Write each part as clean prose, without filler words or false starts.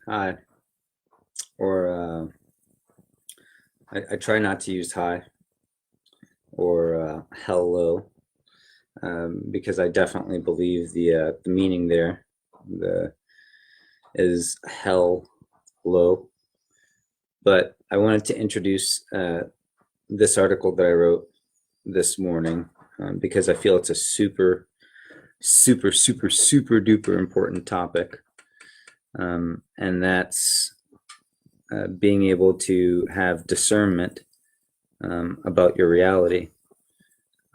Hi, or I try not to use hi or hello, because I definitely believe the meaning there the is hell low. But I wanted to introduce this article that I wrote this morning, because I feel it's a super duper important topic, and that's being able to have discernment about your reality.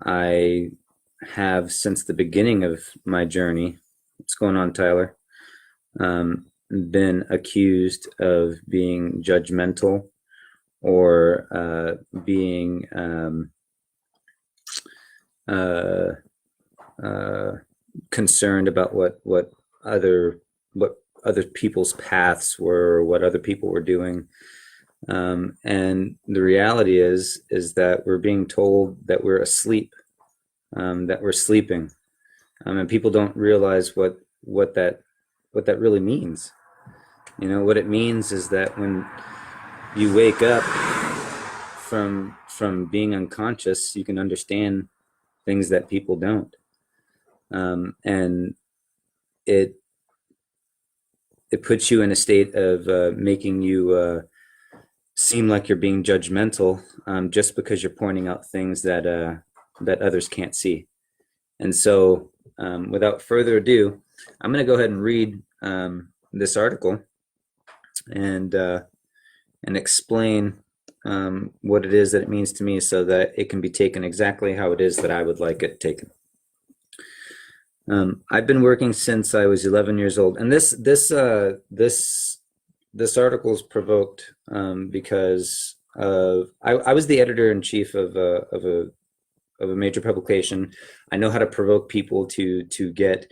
I have, since the beginning of my journey, what's going on, Tyler? Been accused of being judgmental or being uh, uh, concerned about other what other people's paths were, what other people were doing. And the reality is that we're being told that we're asleep, that we're sleeping, and people don't realize what that really means. You know what it means is that when you wake up from being unconscious, you can understand things that people don't, and it it puts you in a state of making you seem like you're being judgmental, just because you're pointing out things that others can't see. And so, without further ado, I'm going to go ahead and read this article and explain what it is that it means to me, so that it can be taken exactly how it is that I would like it taken. I've been working since I was 11 years old, and this article is provoked because I was the editor in chief of a major publication. I know how to provoke people to get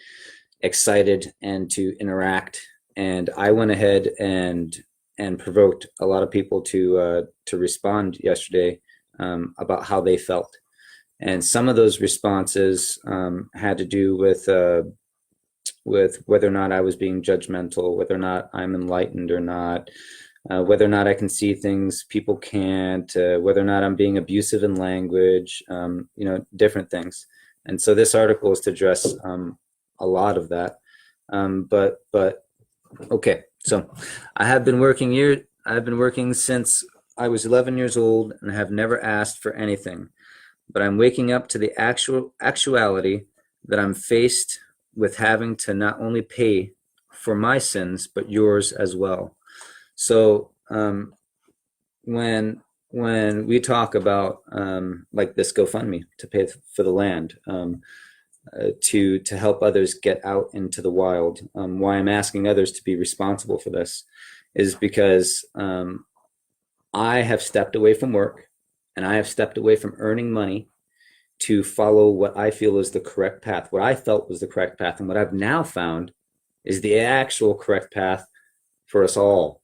excited and to interact, and I went ahead and provoked a lot of people to respond yesterday, about how they felt. And some of those responses had to do with whether or not I was being judgmental, whether or not I'm enlightened or not, whether or not I can see things people can't, whether or not I'm being abusive in language, different things. And so this article is to address a lot of that. But okay, so I've been working since I was 11 years old and have never asked for anything. But I'm waking up to the actuality that I'm faced with having to not only pay for my sins, but yours as well. So when we talk about like this GoFundMe to pay for the land, to help others get out into the wild, why I'm asking others to be responsible for this is because I have stepped away from work, and I have stepped away from earning money to follow what I feel is the correct path, what I felt was the correct path, and what I've now found is the actual correct path for us all,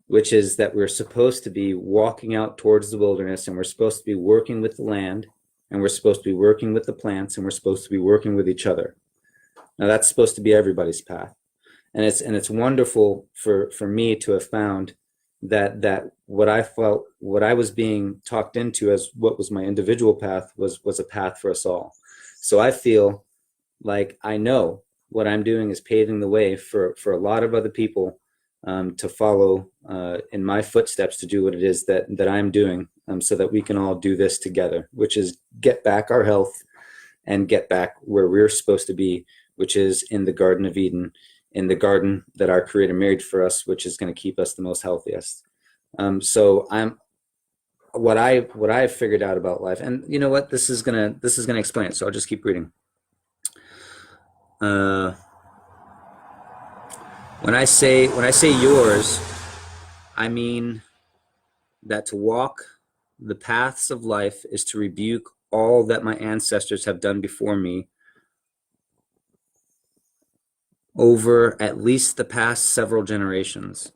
which is that we're supposed to be walking out towards the wilderness, and we're supposed to be working with the land, and we're supposed to be working with the plants, and we're supposed to be working with each other. Now that's supposed to be everybody's path, and it's wonderful for me to have found that what I felt, what I was being talked into as what was my individual path was a path for us all. So I feel like I know what I'm doing is paving the way for a lot of other people to follow in my footsteps, to do what it is that I'm doing, so that we can all do this together, which is get back our health and get back where we're supposed to be, which is in the Garden of Eden, in the garden that our Creator made for us, which is going to keep us the most healthiest. So I'm what I've figured out about life, and you know what, this is gonna explain it. So I'll just keep reading. When I say yours, I mean that to walk the paths of life is to rebuke all that my ancestors have done before me over at least the past several generations.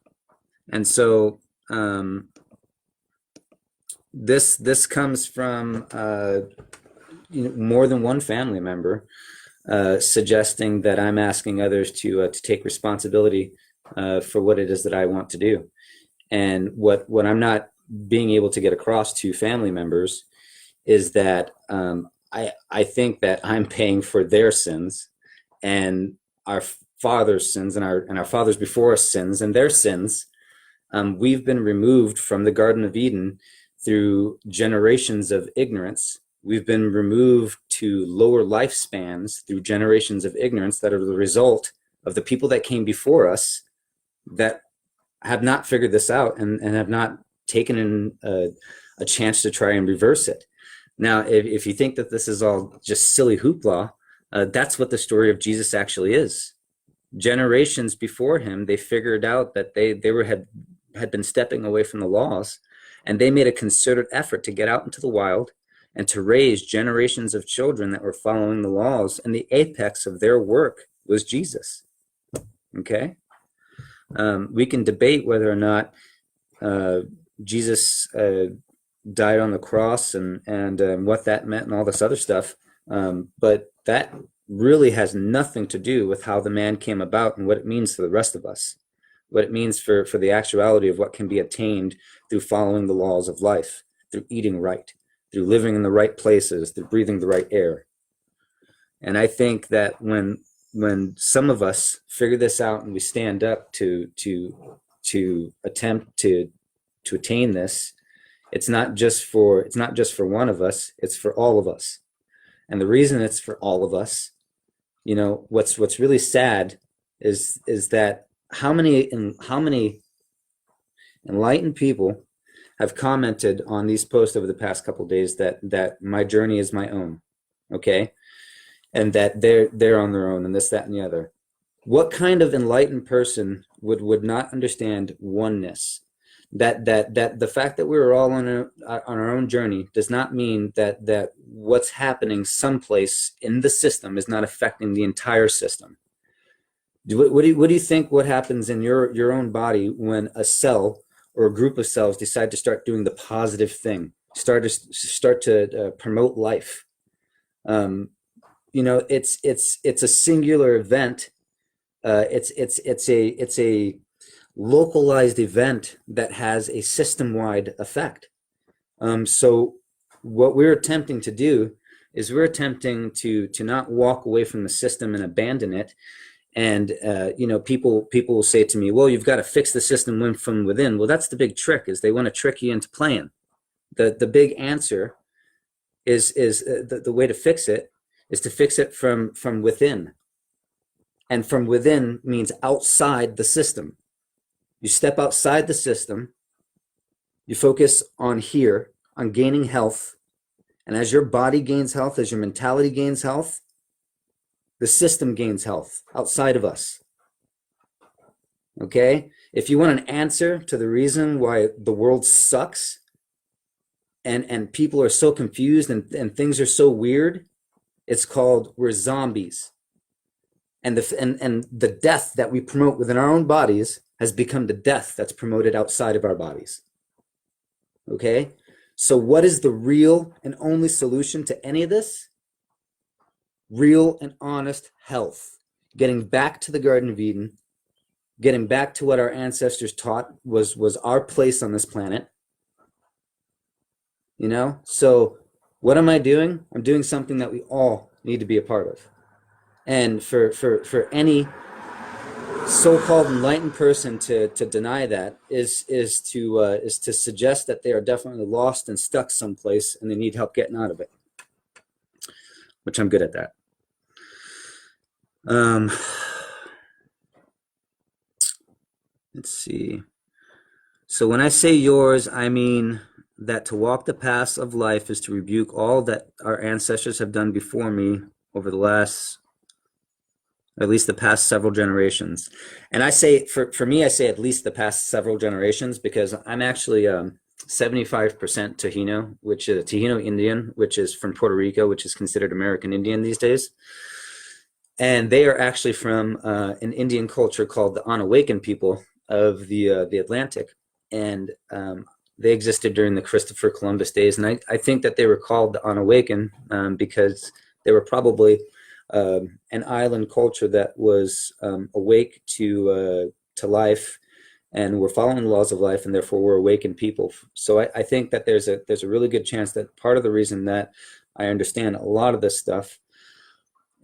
And so this comes from more than one family member suggesting that I'm asking others to take responsibility for what it is that I want to do. And what I'm not being able to get across to family members is that I think that I'm paying for their sins and our fathers' sins and our fathers before us sins and their sins. We've been removed from the Garden of Eden through generations of ignorance. We've been removed to lower lifespans through generations of ignorance that are the result of the people that came before us that have not figured this out and have not taken in a chance to try and reverse it. Now, if you think that this is all just silly hoopla, that's what the story of Jesus actually is. Generations before him, they figured out that they had been stepping away from the laws, and they made a concerted effort to get out into the wild and to raise generations of children that were following the laws, and the apex of their work was Jesus. Okay? We can debate whether or not Jesus died on the cross and what that meant and all this other stuff, but that really has nothing to do with how the man came about and what it means to the rest of us, what it means for the actuality of what can be attained through following the laws of life, through eating right, through living in the right places, through breathing the right air. And I think that when some of us figure this out and we stand up to attempt to attain this, it's not just for one of us, it's for all of us. And the reason it's for all of us, you know, what's really sad is that how many enlightened people have commented on these posts over the past couple of days that my journey is my own, okay, and that they're on their own and this, that, and the other. What kind of enlightened person would not understand oneness? That the fact that we're all on our own journey does not mean that what's happening someplace in the system is not affecting the entire system. What do you think what happens in your own body when a cell or a group of cells decide to start doing the positive thing, start to promote life? You know, it's a singular event. It's a localized event that has a system-wide effect. So what we're attempting to do is we're attempting to not walk away from the system and abandon it. And you know, people will say to me, well, you've got to fix the system from within. Well, that's the big trick, is they want to trick you into playing. The big answer is the way to fix it is to fix it from within. And from within means outside the system. You step outside the system, you focus on here, on gaining health. And as your body gains health, as your mentality gains health, the system gains health outside of us. Okay? If you want an answer to the reason why the world sucks and people are so confused and things are so weird, it's called we're zombies. And the death that we promote within our own bodies has become the death that's promoted outside of our bodies. Okay? So what is the real and only solution to any of this? Real and honest health. Getting back to the Garden of Eden, getting back to what our ancestors taught was our place on this planet. You know? So what am I doing? I'm doing something that we all need to be a part of. And for any so-called enlightened person to deny that is to suggest that they are definitely lost and stuck someplace and they need help getting out of it, which I'm good at that. Let's see. So when I say yours, I mean that to walk the paths of life is to rebuke all that our ancestors have done before me over the last, at least the past several generations. And I say, for me, I say at least the past several generations, because I'm actually 75% Taino, which is a Taino Indian, which is from Puerto Rico, which is considered American Indian these days. And they are actually from an Indian culture called the Unawakened people of the Atlantic. And they existed during the Christopher Columbus days. And I think that they were called the Unawakened because they were probably an island culture that was awake to to life, and we're following the laws of life, and therefore we're awakened people. So I think that there's a really good chance that part of the reason that I understand a lot of this stuff,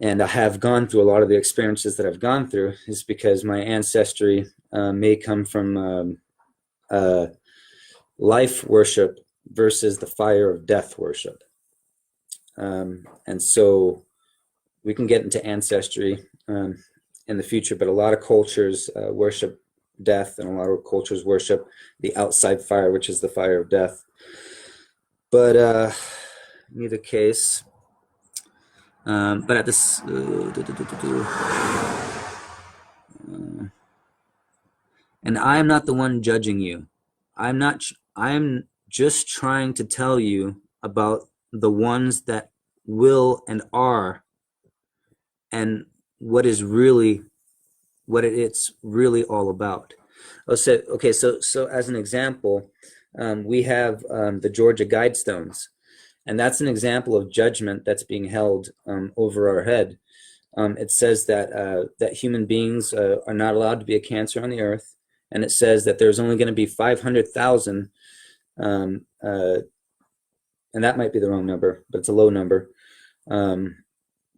and I have gone through a lot of the experiences that I've gone through, is because my ancestry may come from life worship versus the fire of death worship. And so we can get into ancestry in the future, but a lot of cultures worship death, and a lot of cultures worship the outside fire, which is the fire of death. But in either case, but at this, and I am not the one judging you. I'm just trying to tell you about the ones that will and are, and what it's really all about. So as an example, we have the Georgia Guidestones, and that's an example of judgment that's being held over our head. It says that human beings are not allowed to be a cancer on the earth, and it says that there's only going to be 500,000, and that might be the wrong number, but it's a low number.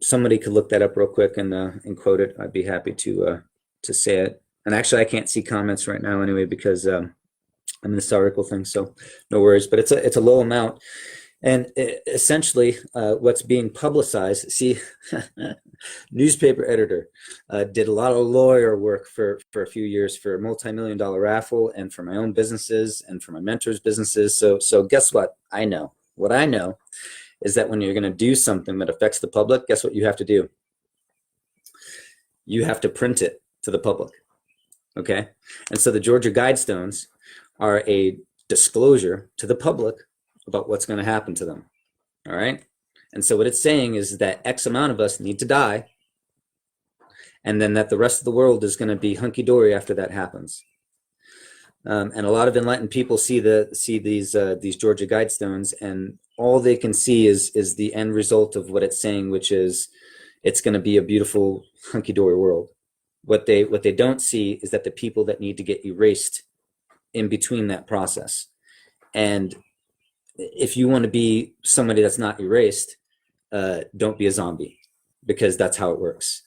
Somebody could look that up real quick and quote it. I'd be happy to say it. And actually, I can't see comments right now anyway, because I'm in this article thing, so no worries. But it's a low amount. And essentially, what's being publicized, see, newspaper editor, did a lot of lawyer work for a few years for a multi-million-dollar raffle, and for my own businesses, and for my mentors' businesses. So guess what? I know. What I know is that when you're going to do something that affects the public, guess what you have to do? You have to print it to the public, okay? And so the Georgia Guidestones are a disclosure to the public about what's going to happen to them, all right? And so what it's saying is that X amount of us need to die, and then that the rest of the world is going to be hunky-dory after that happens. And a lot of enlightened people see these Georgia Guidestones, and all they can see is the end result of what it's saying, which is it's going to be a beautiful hunky-dory world. What they don't see is that the people that need to get erased in between that process. And if you want to be somebody that's not erased, don't be a zombie, because that's how it works.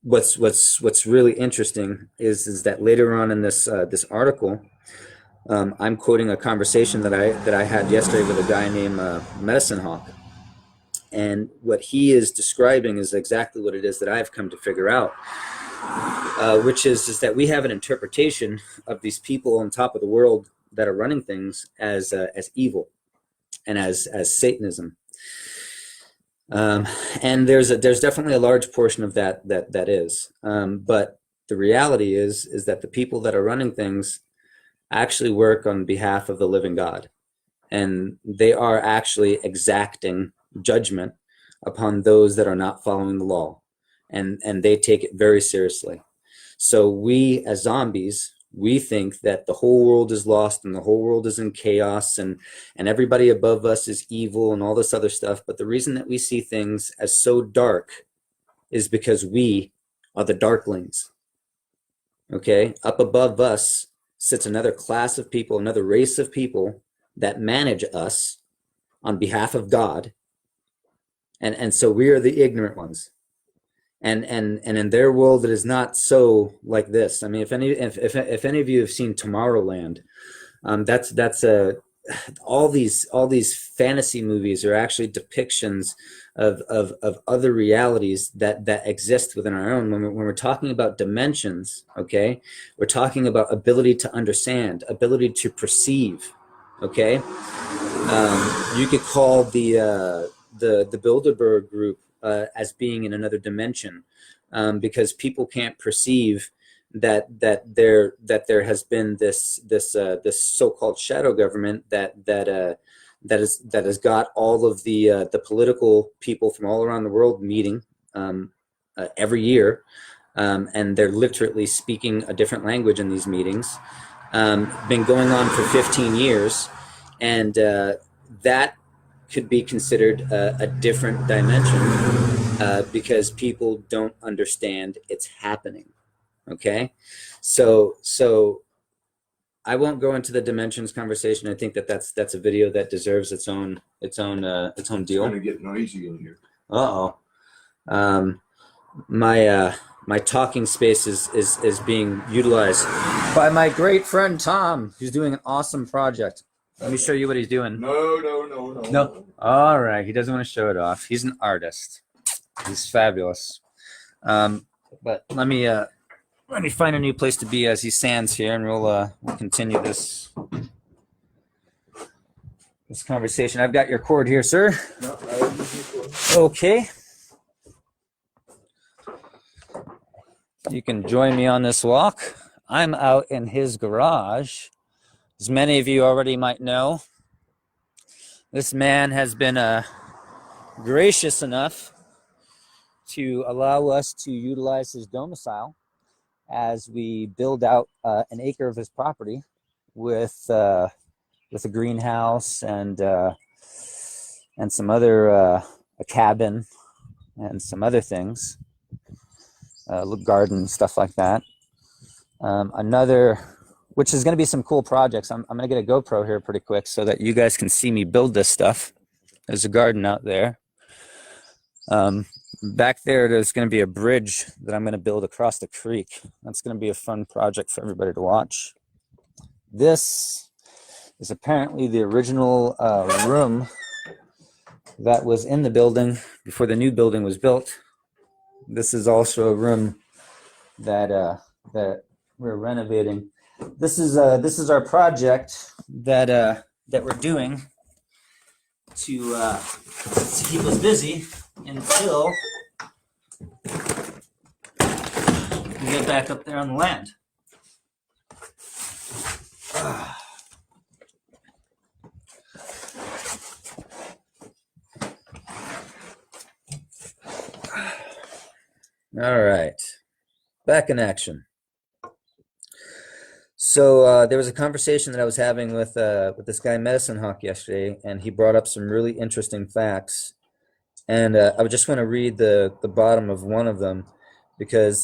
What's really interesting is that later on in this article, I'm quoting a conversation that I had yesterday with a guy named Medicine Hawk, and what he is describing is exactly what it is that I've come to figure out, which is that we have an interpretation of these people on top of the world that are running things as evil and as Satanism. And there's definitely a large portion of that is, but the reality is that the people that are running things actually work on behalf of the living God, and they are actually exacting judgment upon those that are not following the law, and they take it very seriously. So we as zombies, we think that the whole world is lost and the whole world is in chaos, and everybody above us is evil and all this other stuff. But the reason that we see things as so dark is because we are the darklings. Okay? Up above us sits another class of people, another race of people that manage us on behalf of God. And so we are the ignorant ones. And in their world, it is not so like this. I mean, if any of you have seen Tomorrowland, that's all these fantasy movies are actually depictions of other realities that exist within our own. When we're talking about dimensions, okay, we're talking about ability to understand, ability to perceive, okay. You could call the Bilderberg group as being in another dimension, because people can't perceive that there has been this so-called shadow government that has got all of the political people from all around the world meeting every year, and they're literally speaking a different language in these meetings. Been going on for 15 years, and that could be considered a different dimension, because people don't understand it's happening. Okay, so I won't go into the dimensions conversation. I think that's a video that deserves its own deal. It's going to get noisy in here. Uh-oh. My talking space is being utilized by my great friend Tom, who's doing an awesome project. Let me show you what he's doing. No. All right, he doesn't want to show it off. He's an artist. He's fabulous. But let me find a new place to be as he sands here, and we'll continue this conversation. I've got your cord here, sir. No, Okay. You can join me on this walk. I'm out in his garage. As many of you already might know, this man has been gracious enough to allow us to utilize his domicile as we build out an acre of his property with a greenhouse and some other a cabin and some other things, garden, stuff like that. Which is going to be some cool projects. I'm going to get a GoPro here pretty quick so that you guys can see me build this stuff. There's a garden out there. Back there's going to be a bridge that I'm going to build across the creek. That's going to be a fun project for everybody to watch. This is apparently the original room that was in the building before the new building was built. This is also a room that we're renovating. This is our project that we're doing to keep us busy until we get back up there on the land. All right, back in action. So there was a conversation that I was having with this guy Medicine Hawk yesterday, and he brought up some really interesting facts. And I just want to read the bottom of one of them because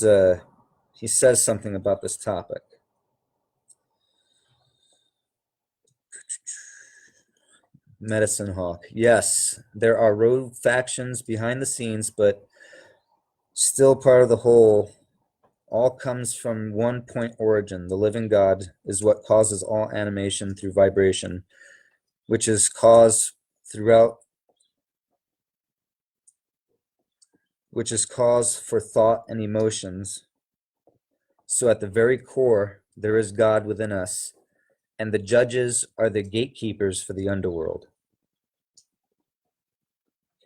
he says something about this topic. Medicine Hawk. Yes, there are rogue factions behind the scenes, but still part of the whole. All comes from one point origin. The living God is what causes all animation through vibration, which is cause for thought and emotions. So at the very core, there is God within us, and the judges are the gatekeepers for the underworld.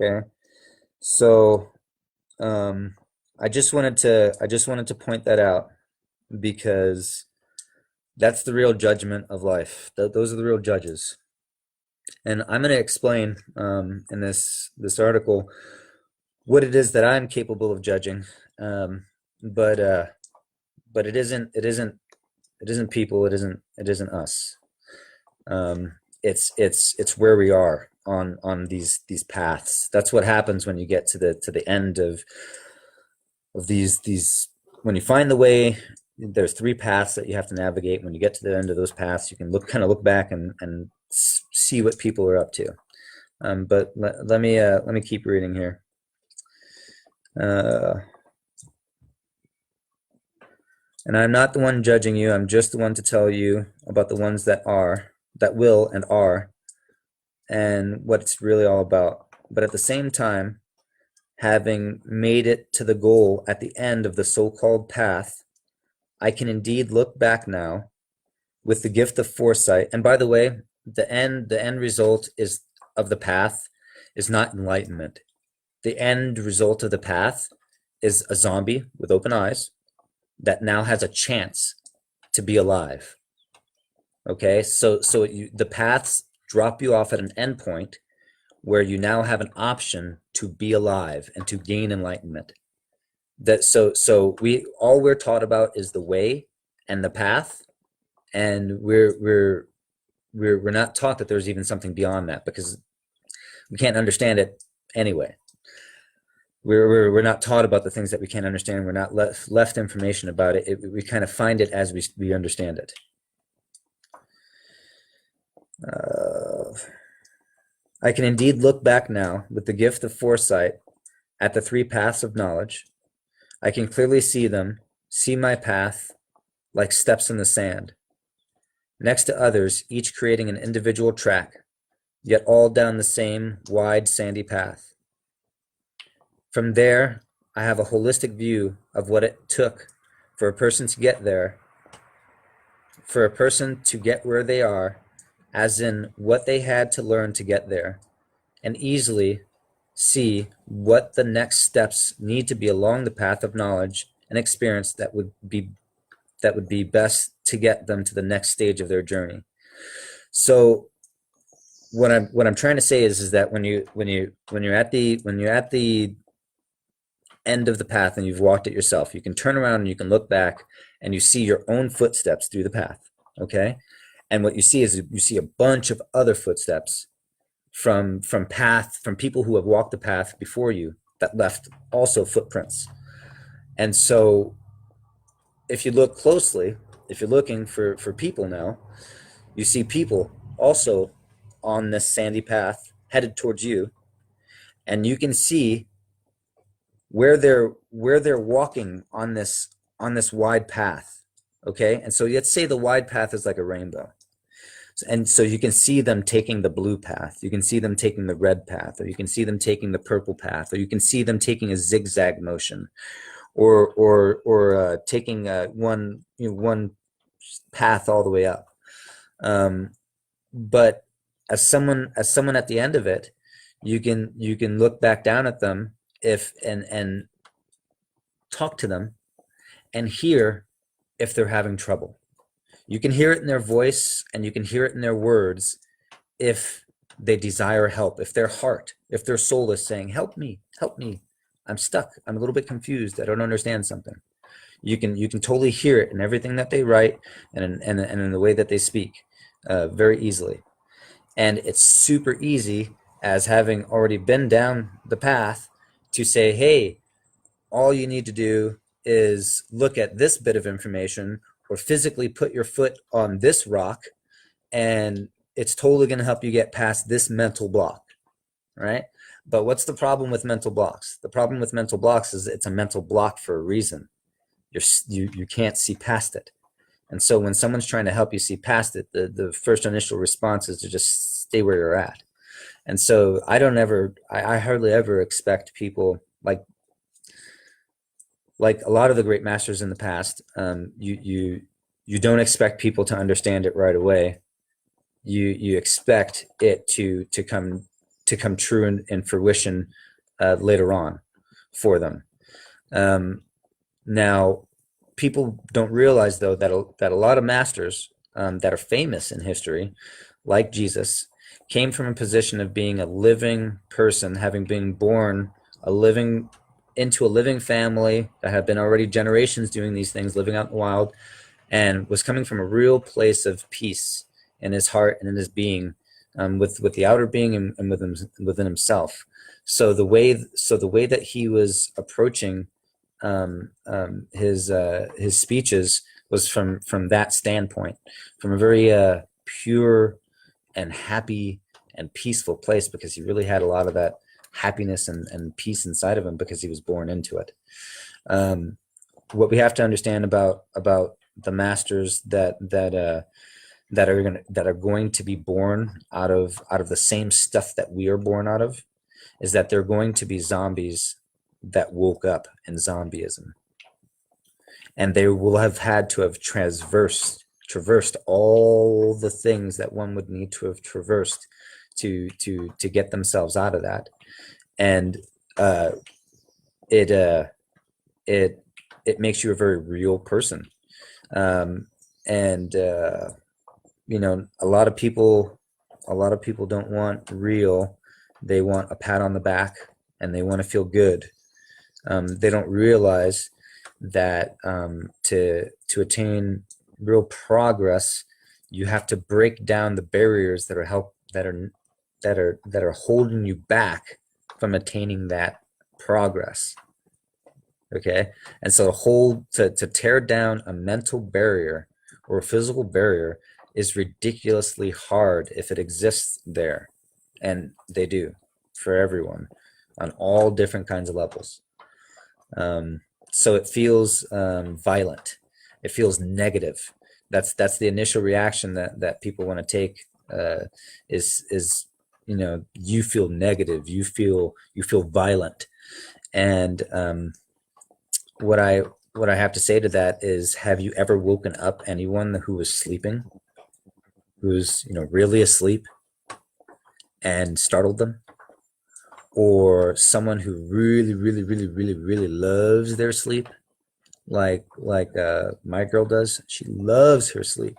Okay, so I just wanted to point that out because that's the real judgment of life. Those are the real judges, and I'm going to explain in this article what it is that I'm capable of judging. But it isn't people. It isn't us. It's where we are on these paths. That's what happens when you get to the end of these. When you find the way, there's three paths that you have to navigate. When you get to the end of those paths, you can look back and see what people are up to. But let me keep reading here. And I'm not the one judging you. I'm just the one to tell you about the ones that will and are, and what it's really all about. But at the same time, having made it to the goal at the end of the so-called path, I can indeed look back now with the gift of foresight. And by the way, the end result of the path is not enlightenment. The end result of the path is a zombie with open eyes that now has a chance to be alive. Okay, so the paths drop you off at an endpoint where you now have an option to be alive and to gain enlightenment. We're taught about is the way and the path, and we're not taught that there's even something beyond that because we can't understand it anyway. we're not taught about the things that we can't understand. We're not left information about it. We kind of find it as we understand it. I can indeed look back now with the gift of foresight at the three paths of knowledge. I can clearly see them, see my path like steps in the sand, next to others, each creating an individual track, yet all down the same wide sandy path. From there, I have a holistic view of what it took for a person to get there, for a person to get where they are, as in what they had to learn to get there, and easily see what the next steps need to be along the path of knowledge and experience that would be best to get them to the next stage of their journey. So what I'm trying to say is that when you're at the end of the path and you've walked it yourself, you can turn around and you can look back and you see your own footsteps through the path. Okay. And what you see is you see a bunch of other footsteps from people who have walked the path before you that left also footprints. And so if you look closely, if you're looking for people now, you see people also on this sandy path headed towards you, and you can see where they're walking on this wide path. Okay. And so let's say the wide path is like a rainbow. And so you can see them taking the blue path, you can see them taking the red path, or you can see them taking the purple path, or you can see them taking a zigzag motion, or taking one path all the way up. But as someone at the end of it, you can look back down at them and talk to them and hear if they're having trouble. You can hear it in their voice and you can hear it in their words if they desire help, if their heart, if their soul is saying, help me, I'm stuck, I'm a little bit confused, I don't understand something. You can totally hear it in everything that they write and in the way that they speak, very easily. And it's super easy, as having already been down the path, to say, hey, all you need to do is look at this bit of information or physically put your foot on this rock, and it's totally going to help you get past this mental block, right? But what's the problem with mental blocks? The problem with mental blocks is it's a mental block for a reason. You can't see past it. And so when someone's trying to help you see past it, the first initial response is to just stay where you're at. And so I hardly ever expect people, like a lot of the great masters in the past, you don't expect people to understand it right away. You expect it to come true in fruition later on for them. Now, people don't realize, though, that a lot of masters that are famous in history, like Jesus, came from a position of being a living person, having been born into a living family that had been already generations doing these things, living out in the wild, and was coming from a real place of peace in his heart and in his being, with the outer being and within himself. So the way that he was approaching his speeches was from that standpoint, from a very pure and happy and peaceful place, because he really had a lot of that happiness and peace inside of him because he was born into it. What we have to understand about the masters that are going to be born out of the same stuff that we are born out of is that they're going to be zombies that woke up in zombieism, and they will have had to have traversed all the things that one would need to have traversed to get themselves out of that. And it makes you a very real person. And a lot of people don't want real. They want a pat on the back and they want to feel good. They don't realize that to attain real progress, you have to break down the barriers that are holding you back from attaining that progress. Okay, and so to tear down a mental barrier or a physical barrier is ridiculously hard if it exists there, and they do for everyone on all different kinds of levels. So it feels violent. It feels negative. That's the initial reaction that people want to take. Is you feel negative. You feel violent, and what I have to say to that is, have you ever woken up anyone who was sleeping, who's really asleep, and startled them? Or someone who really, really, really, really, really loves their sleep, like my girl does. She loves her sleep.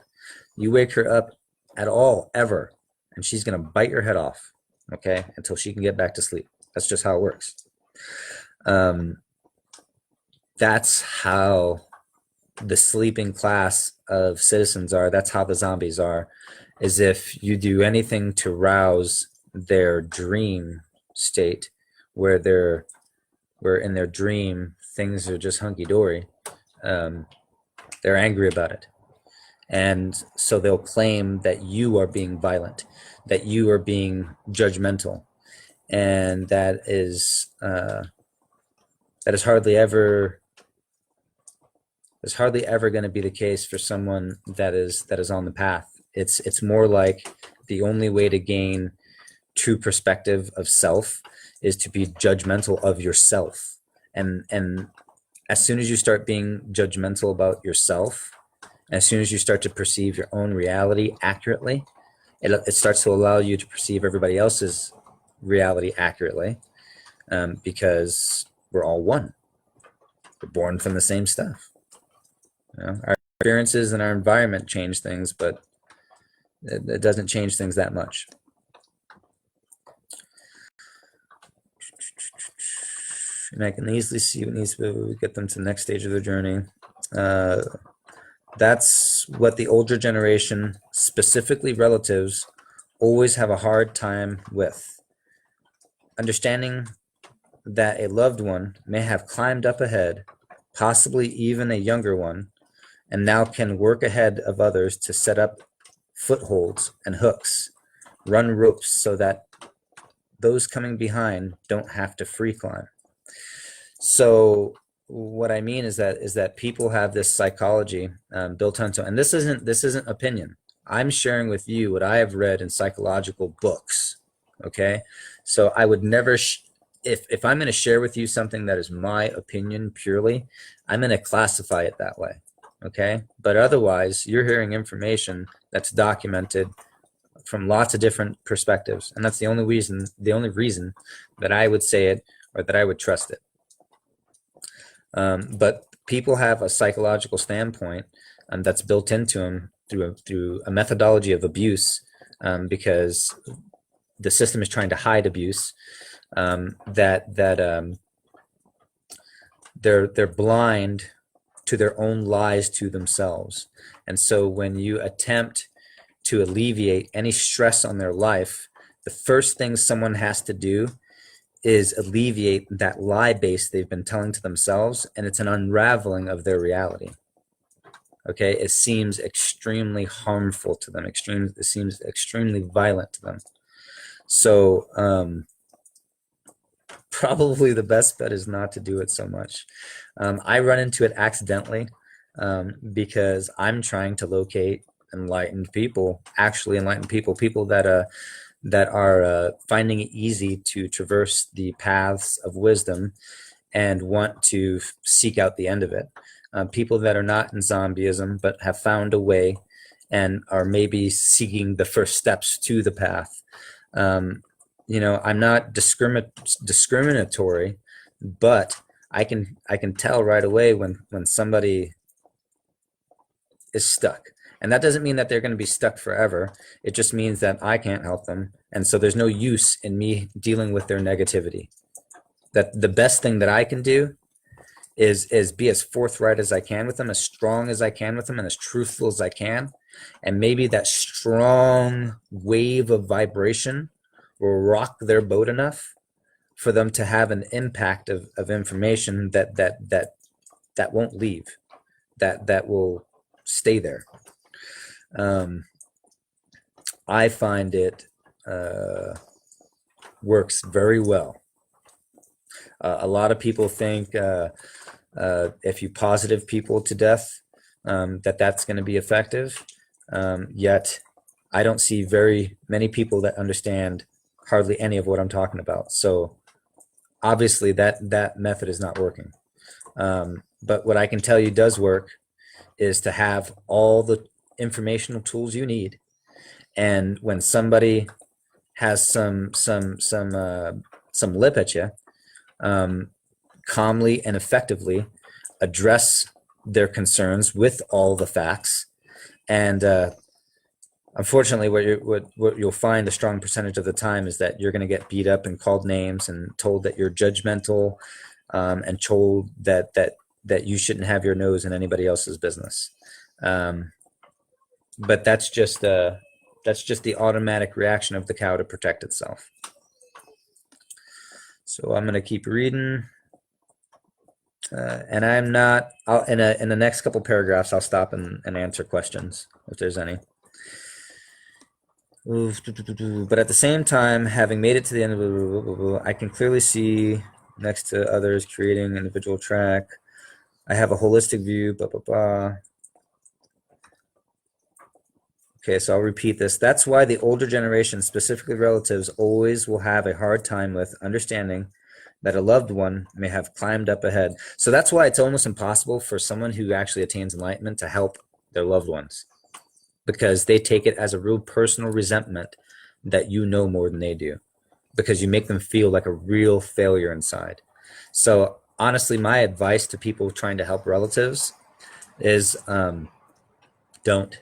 You wake her up at all, ever, and she's gonna bite your head off, okay, until she can get back to sleep. That's just how it works. That's how the sleeping class of citizens are. That's how the zombies are. Is if you do anything to rouse their dream state, where in their dream things are just hunky-dory, they're angry about it, and so they'll claim that you are being violent, that you are being judgmental, and that is hardly ever going to be the case for someone that is on the path. It's more like the only way to gain true perspective of self is to be judgmental of yourself, and as soon as you start being judgmental about yourself, as soon as you start to perceive your own reality accurately, it starts to allow you to perceive everybody else's reality accurately, because we're all one. We're born from the same stuff. Our experiences and our environment change things, but it doesn't change things that much. And I can easily see what needs to get them to the next stage of their journey. That's what the older generation, specifically relatives, always have a hard time with. Understanding that a loved one may have climbed up ahead, possibly even a younger one, and now can work ahead of others to set up footholds and hooks, run ropes so that those coming behind don't have to free climb. So what I mean is that people have this psychology built onto, and this isn't opinion. I'm sharing with you what I have read in psychological books. Okay, so I would never, if I'm going to share with you something that is my opinion purely, I'm going to classify it that way. Okay, but otherwise, you're hearing information that's documented from lots of different perspectives, and that's the only reason that I would say it or that I would trust it. But people have a psychological standpoint that's built into them through a methodology of abuse, because the system is trying to hide abuse. They're blind to their own lies to themselves, and so when you attempt to alleviate any stress on their life, the first thing someone has to do is alleviate that lie base they've been telling to themselves, and it's an unraveling of their reality. Okay, it seems extremely harmful to them. It seems extremely violent to them. So probably the best bet is not to do it so much. I run into it accidentally because I'm trying to locate enlightened people, actually enlightened people that are finding it easy to traverse the paths of wisdom and want to seek out the end of it. People that are not in zombieism but have found a way and are maybe seeking the first steps to the path. I'm not discriminatory, but I can tell right away when somebody is stuck. And that doesn't mean that they're going to be stuck forever. It just means that I can't help them. And so there's no use in me dealing with their negativity. That the best thing that I can do is be as forthright as I can with them, as strong as I can with them, and as truthful as I can. And maybe that strong wave of vibration will rock their boat enough for them to have an impact of information that won't leave, that will stay there. I find it works very well. A lot of people think if you positive people to death, that's going to be effective. Yet I don't see very many people that understand hardly any of what I'm talking about. So obviously that method is not working. But what I can tell you does work is to have all the informational tools you need. And when somebody has some lip at you, calmly and effectively address their concerns with all the facts. And unfortunately, what you'll find a strong percentage of the time is that you're going to get beat up and called names and told that you're judgmental, and told that you shouldn't have your nose in anybody else's business. But that's just the automatic reaction of the cow to protect itself. So I'm going to keep reading. And I'm not, in the next couple paragraphs, I'll stop and answer questions if there's any. But at the same time, having made it to the end of I can clearly see next to others creating individual track. I have a holistic view, blah, blah, blah. Okay, so I'll repeat this. That's why the older generation, specifically relatives, always will have a hard time with understanding that a loved one may have climbed up ahead. So that's why it's almost impossible for someone who actually attains enlightenment to help their loved ones, because they take it as a real personal resentment that you know more than they do, because you make them feel like a real failure inside. So honestly, my advice to people trying to help relatives is don't.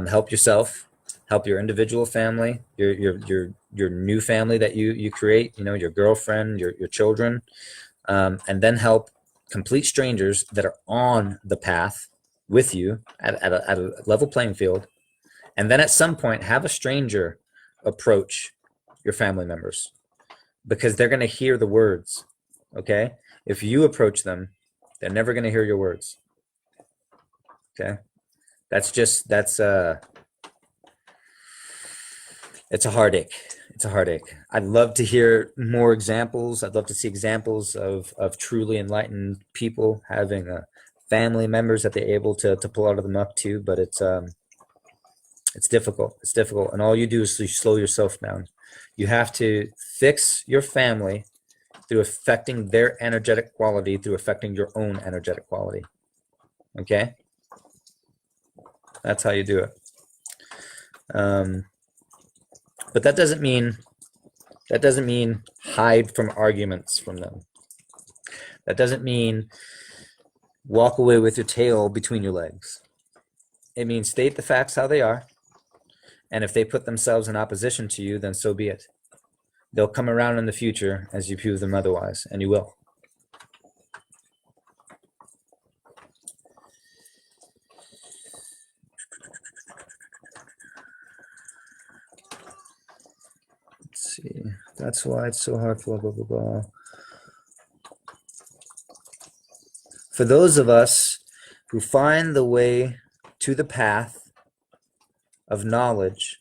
Help yourself, help your individual family, your new family that you create, your girlfriend, your children, and then help complete strangers that are on the path with you at a level playing field. And then at some point have a stranger approach your family members, because they're going to hear the words. Okay. If you approach them, they're never going to hear your words. Okay. It's a heartache. It's a heartache. I'd love to hear more examples. I'd love to see examples of truly enlightened people having family members that they're able to pull out of the muck too. But it's difficult. It's difficult. And all you do is you slow yourself down. You have to fix your family through affecting their energetic quality, through affecting your own energetic quality. Okay? That's how you do it. But that doesn't mean hide from arguments from them. That doesn't mean walk away with your tail between your legs. It means state the facts how they are. And if they put themselves in opposition to you, then so be it. They'll come around in the future as you prove them otherwise, and you will. Let's see. That's why it's so hard for blah, blah, blah. For those of us who find the way to the path of knowledge,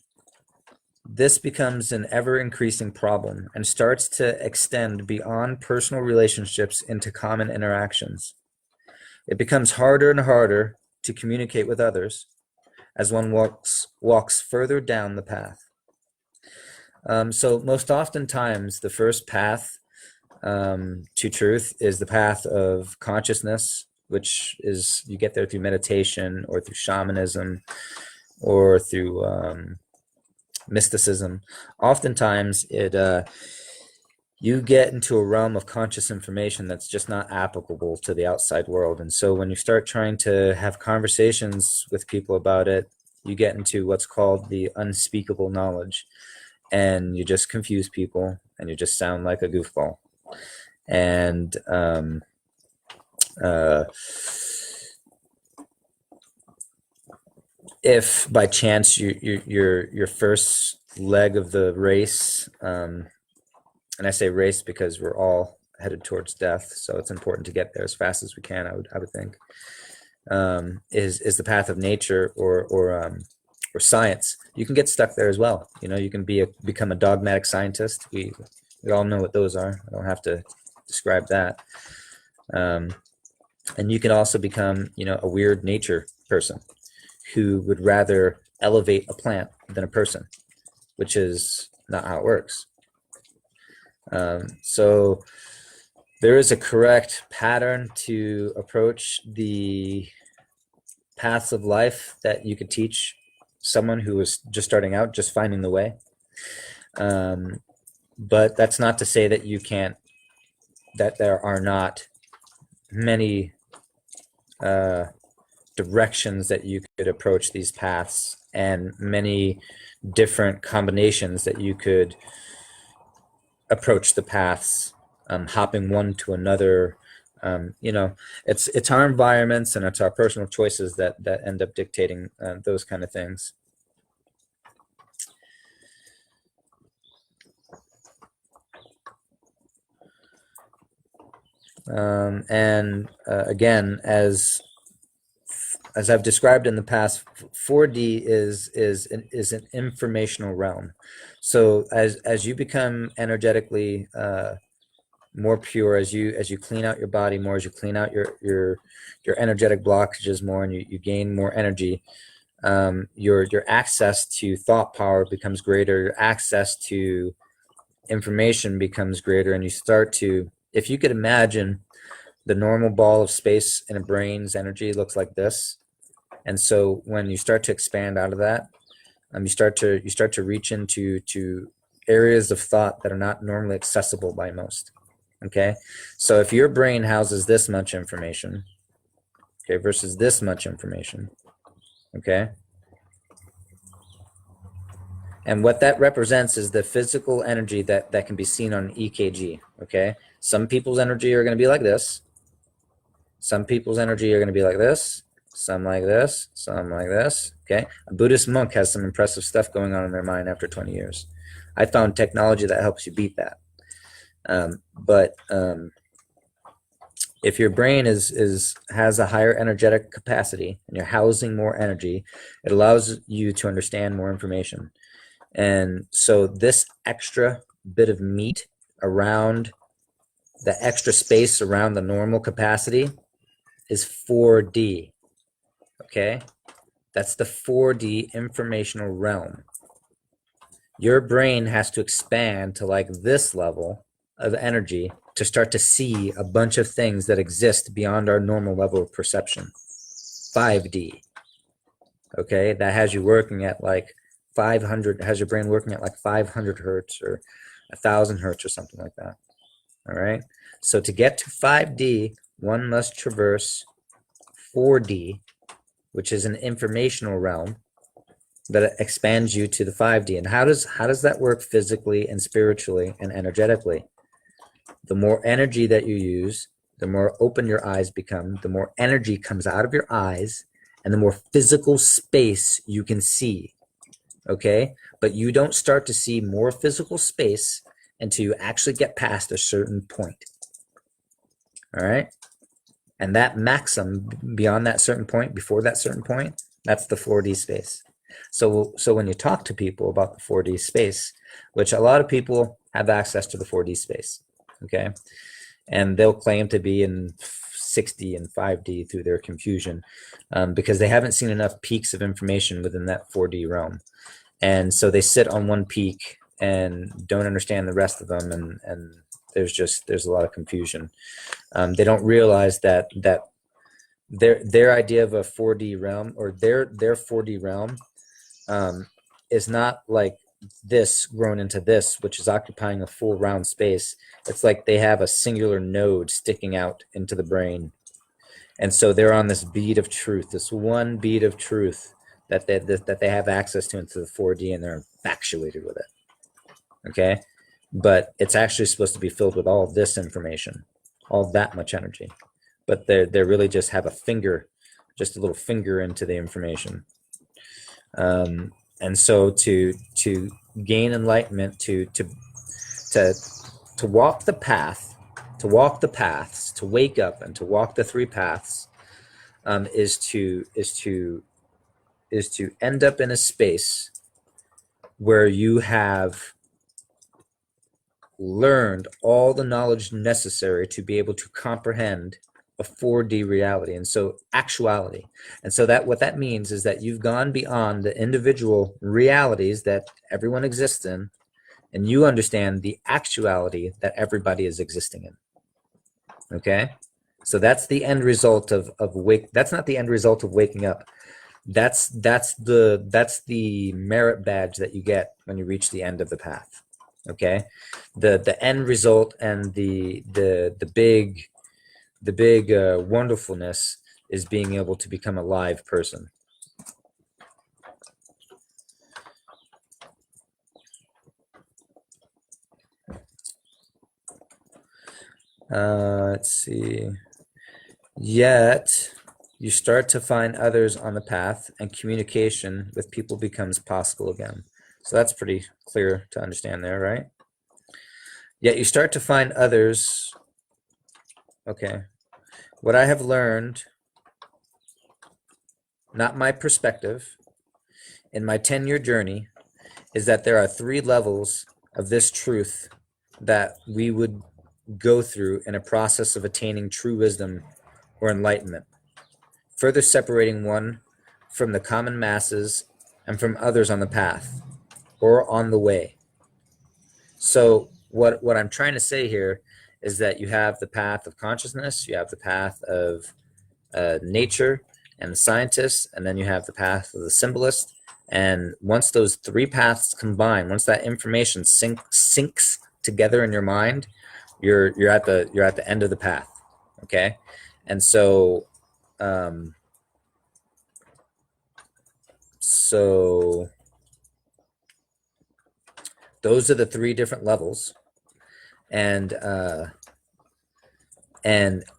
this becomes an ever-increasing problem and starts to extend beyond personal relationships into common interactions. It becomes harder and harder to communicate with others as one walks further down the path. So most oftentimes, the first path to truth is the path of consciousness, which is you get there through meditation or through shamanism or through mysticism. Oftentimes, you get into a realm of conscious information that's just not applicable to the outside world. And so when you start trying to have conversations with people about it, you get into what's called the unspeakable knowledge. And you just confuse people, and you just sound like a goofball. And if by chance your first leg of the race and I say race because we're all headed towards death, so it's important to get there as fast as we can, I would think, is the path of nature or science. You can get stuck there as well. You know, you can become a dogmatic scientist. We all know what those are. I don't have to describe that. And you can also become, you know, a weird nature person who would rather elevate a plant than a person, which is not how it works. So there is a correct pattern to approach the paths of life that you could teach someone who is just starting out, just finding the way. But that's not to say that you can't, that there are not many directions that you could approach these paths, and many different combinations that you could approach the paths, hopping one to another. You know, it's our environments and it's our personal choices that end up dictating those kind of things. Again, as I've described in the past, 4D is an informational realm. So as you become energetically more pure, as you clean out your body more, as you clean out your energetic blockages more, and you gain more energy, your access to thought power becomes greater, your access to information becomes greater, and you start to, if you could imagine the normal ball of space in a brain's energy looks like this. And so when you start to expand out of that, you start to reach into areas of thought that are not normally accessible by most. Okay, so if your brain houses this much information, okay, versus this much information, okay, and what that represents is the physical energy that can be seen on an EKG. Okay, some people's energy are going to be like this, some people's energy are going to be like this, some like this, some like this. Okay, a Buddhist monk has some impressive stuff going on in their mind after 20 years. I found technology that helps you beat that. But if your brain has a higher energetic capacity and you're housing more energy, it allows you to understand more information. And so this extra bit of meat around the extra space around the normal capacity is 4D. Okay, that's the 4D informational realm. Your brain has to expand to like this level of energy to start to see a bunch of things that exist beyond our normal level of perception. 5D. Okay, that has you working at like 500, has your brain working at like 500 hertz or 1,000 hertz or something like that. All right, so to get to 5D, one must traverse 4D, which is an informational realm that expands you to the 5D. And how does that work physically and spiritually and energetically? The more energy that you use, the more open your eyes become, the more energy comes out of your eyes, and the more physical space you can see. Okay, but you don't start to see more physical space until you actually get past a certain point. All right, and that maximum beyond that certain point, before that certain point, that's the 4D space. So when you talk to people about the 4D space, which a lot of people have access to the 4D space, okay, and they'll claim to be in 6D and 5D through their confusion, because they haven't seen enough peaks of information within that 4D realm. And so they sit on one peak and don't understand the rest of them, and there's a lot of confusion. They don't realize that their idea of a 4D realm, or their 4D realm, is not like this grown into this, which is occupying a full round space. It's like they have a singular node sticking out into the brain, and so they're on this bead of truth, this one bead of truth that they have access to into the 4D, and they're infatuated with it. Okay, but it's actually supposed to be filled with all this information, all that much energy, but they really just have a finger, just a little finger into the information. And so to gain enlightenment, to to walk the path, to walk the paths, to wake up and to walk the three paths, is to end up in a space where you have learned all the knowledge necessary to be able to comprehend a 4D reality, and so actuality. And so that what that means is that you've gone beyond the individual realities that everyone exists in, and you understand the actuality that everybody is existing in. Okay? So that's the end result of that's not the end result of waking up. That's the merit badge that you get when you reach the end of the path. Okay? The end result and the big wonderfulness is being able to become a live person. Let's see. Yet you start to find others on the path, and communication with people becomes possible again. So that's pretty clear to understand there, right? Yet you start to find others. Okay. What I have learned, not my perspective, in my 10-year journey, is that there are 3 levels of this truth that we would go through in a process of attaining true wisdom or enlightenment, further separating one from the common masses and from others on the path or on the way. So what I'm trying to say here is that you have the path of consciousness, you have the path of nature and the scientist, and then you have the path of the symbolist. And once those 3 paths combine, once that information sinks together in your mind, you're at the end of the path. Okay, and so so those are the 3 different levels, and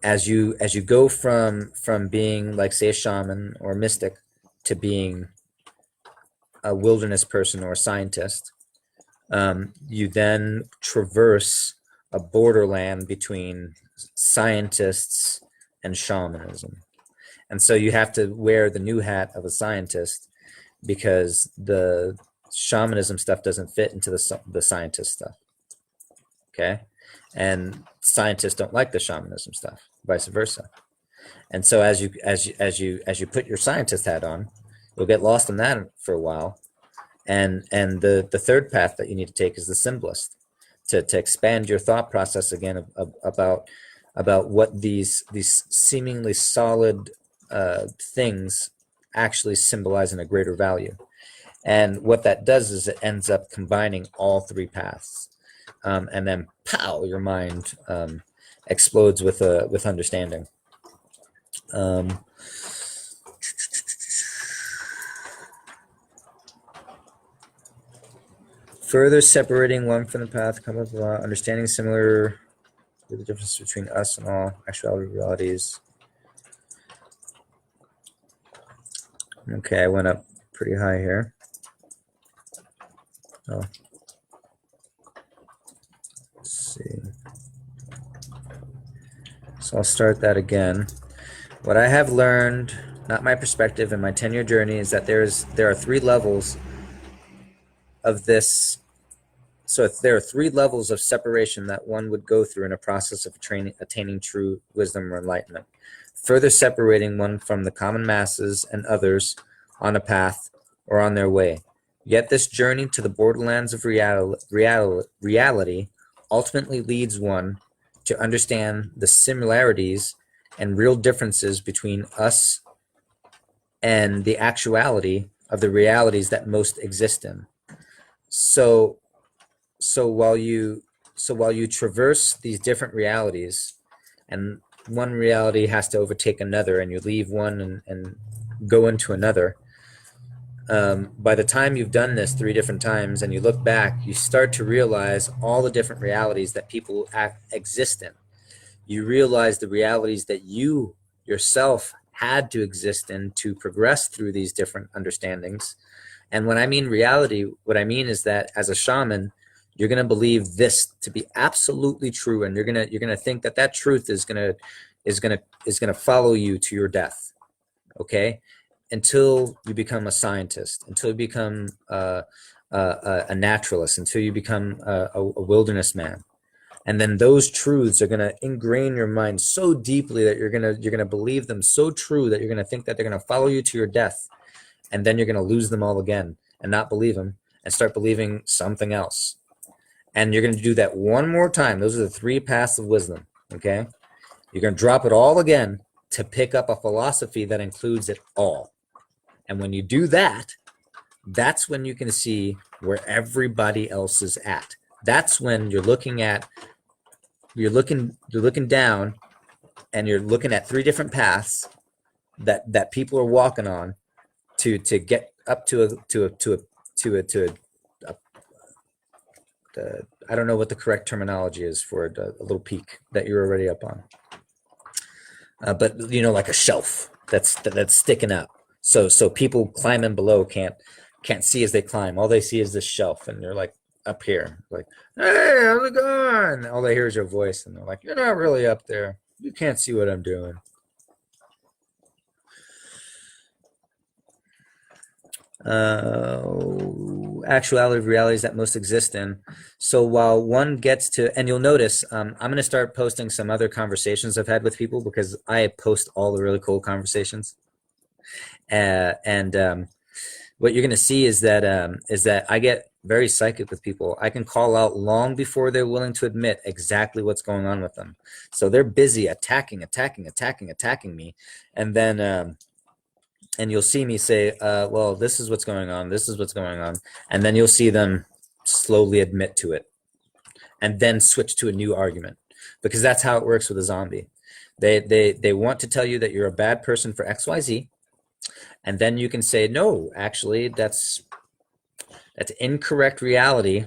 as you go from being, like, say, a shaman or a mystic to being a wilderness person or a scientist, you then traverse a borderland between scientists and shamanism. And so you have to wear the new hat of a scientist, because the shamanism stuff doesn't fit into the scientist stuff. Okay? And scientists don't like the shamanism stuff, vice versa. And so as you put your scientist hat on, you'll get lost in that for a while. And the 3rd path that you need to take is the symbolist, to expand your thought process again about what these seemingly solid things actually symbolize in a greater value. And what that does is it ends up combining all 3 paths, and then pow, your mind explodes with understanding. Further separating one from the path, come with understanding similar with the difference between us and all actuality realities. Okay, I went up pretty high here. Oh. Let's see. So I'll start that again. What I have learned, not my perspective, in my 10-year journey, is that there are 3 levels of this. So there are 3 levels of separation that one would go through in a process of attaining true wisdom or enlightenment, further separating one from the common masses and others on a path or on their way. Yet this journey to the borderlands of reality ultimately leads one to understand the similarities and real differences between us and the actuality of the realities that most exist in. So while you traverse these different realities, and one reality has to overtake another, and you leave one and go into another, by the time you've done this 3 different times and you look back, you start to realize all the different realities that people exist in. You realize the realities that you yourself had to exist in to progress through these different understandings. And when I mean reality, what I mean is that as a shaman, you're going to believe this to be absolutely true, and you're going to think that that truth is going to follow you to your death. Okay, until you become a scientist, until you become a naturalist, until you become a wilderness man. And then those truths are going to ingrain your mind so deeply that you're going to believe them so true that you're going to think that they're going to follow you to your death. And then you're going to lose them all again and not believe them and start believing something else. And you're going to do that one more time. Those are the 3 paths of wisdom. Okay. You're going to drop it all again to pick up a philosophy that includes it all. And when you do that, that's when you can see where everybody else is at. That's when you're looking down, and you're looking at 3 different paths that people are walking on to get up to I don't know what the correct terminology is for it, a little peak that you're already up on. But like a shelf that's sticking out. So people climbing below can't see as they climb. All they see is this shelf, and they're like up here, like, hey, how's it going? All they hear is your voice, and they're like, you're not really up there. You can't see what I'm doing. Actuality of realities that most exist in. So while one gets to, and you'll notice, I'm going to start posting some other conversations I've had with people, because I post all the really cool conversations. And what you're going to see is that I get very psychic with people. I can call out long before they're willing to admit exactly what's going on with them. So they're busy attacking me, and then and you'll see me say, well, this is what's going on, and then you'll see them slowly admit to it, and then switch to a new argument, because that's how it works with a zombie. They want to tell you that you're a bad person for XYZ, and then you can say, no, actually, that's incorrect reality,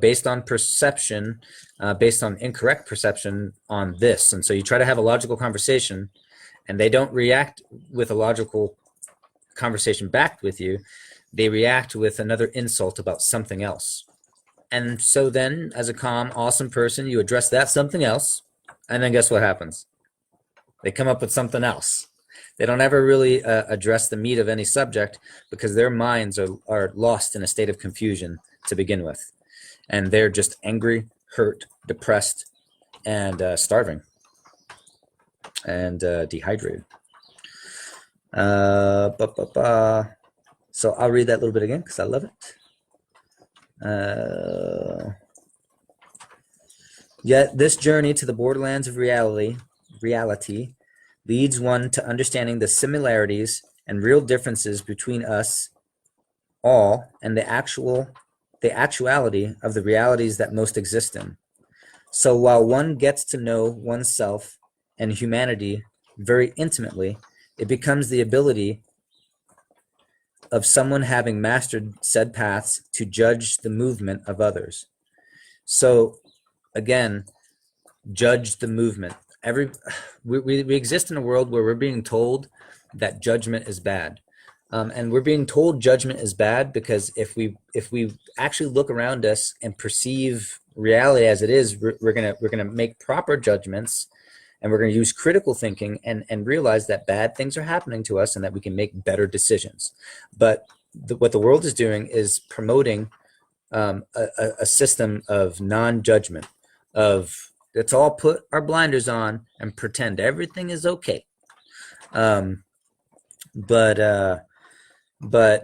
based on perception, based on incorrect perception on this. And so you try to have a logical conversation, and they don't react with a logical conversation back with you. They react with another insult about something else. And so then, as a calm, awesome person, you address that something else, and then guess what happens? They come up with something else. They don't ever really address the meat of any subject, because their minds are lost in a state of confusion to begin with. And they're just angry, hurt, depressed, and starving, and dehydrated. So I'll read that a little bit again because I love it. Yet this journey to the borderlands of reality leads one to understanding the similarities and real differences between us all and the actuality of the realities that most exist in. So while one gets to know oneself and humanity very intimately, it becomes the ability of someone having mastered said paths to judge the movement of others. So again, judge the movement. We exist in a world where we're being told that judgment is bad. And we're being told judgment is bad because if we actually look around us and perceive reality as it is, we're gonna make proper judgments, and we're gonna use critical thinking and realize that bad things are happening to us and that we can make better decisions. But what the world is doing is promoting a system of non-judgment, of let's all put our blinders on and pretend everything is okay. But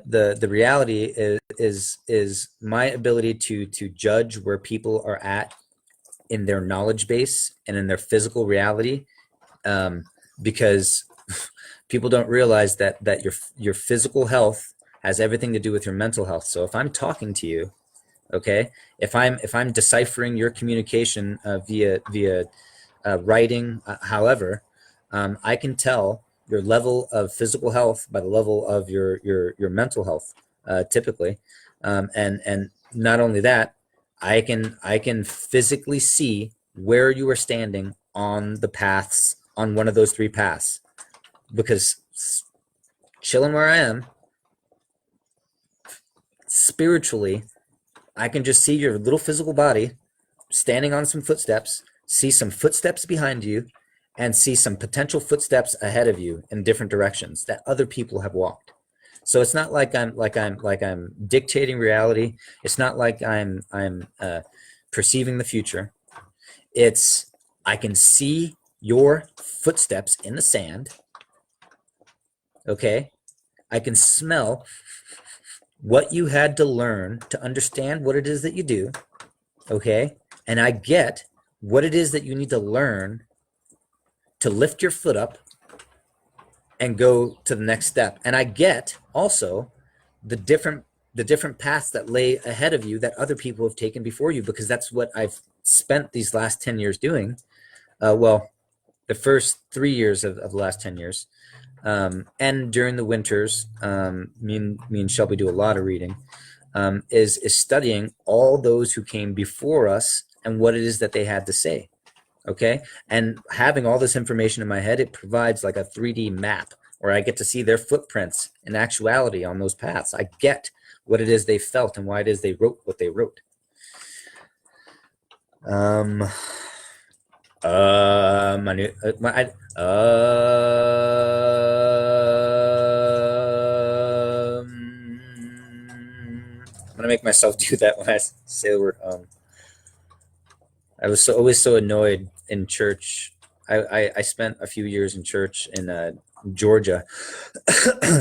the reality is my ability to judge where people are at in their knowledge base and in their physical reality, because people don't realize that your physical health has everything to do with your mental health. So if I'm talking to you, okay, if I'm deciphering your communication via writing, however, I can tell your level of physical health by the level of your mental health, typically, and not only that, I can physically see where you are standing on the paths, on one of those three paths, because chilling where I am spiritually, I can just see your little physical body standing on some footsteps, see some footsteps behind you, and see some potential footsteps ahead of you in different directions that other people have walked. So it's not like I'm dictating reality. It's not like I'm perceiving the future. It's I can see your footsteps in the sand. Okay, I can smell what you had to learn to understand what it is that you do. Okay, and I get what it is that you need to learn to lift your foot up and go to the next step. And I get also the different paths that lay ahead of you that other people have taken before you, because that's what I've spent these last 10 years doing. Well, the first 3 years of the last 10 years. And during the winters, me and Shelby do a lot of reading, is studying all those who came before us and what it is that they had to say. Okay. And having all this information in my head, it provides like a 3D map where I get to see their footprints in actuality on those paths. I get what it is they felt and why it is they wrote what they wrote. I'm gonna make myself do that when I say the word I was always so annoyed in church. I spent a few years in church in Georgia,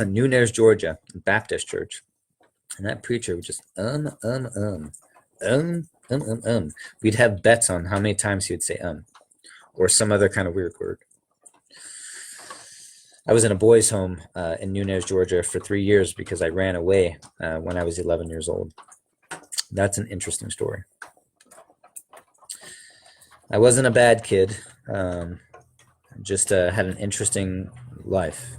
Nunez, Georgia, Baptist church, and that preacher would just We'd have bets on how many times he would say or some other kind of weird word. I was in a boys' home in Nunez, Georgia for 3 years because I ran away when I was 11 years old. That's an interesting story. I wasn't a bad kid, just had an interesting life.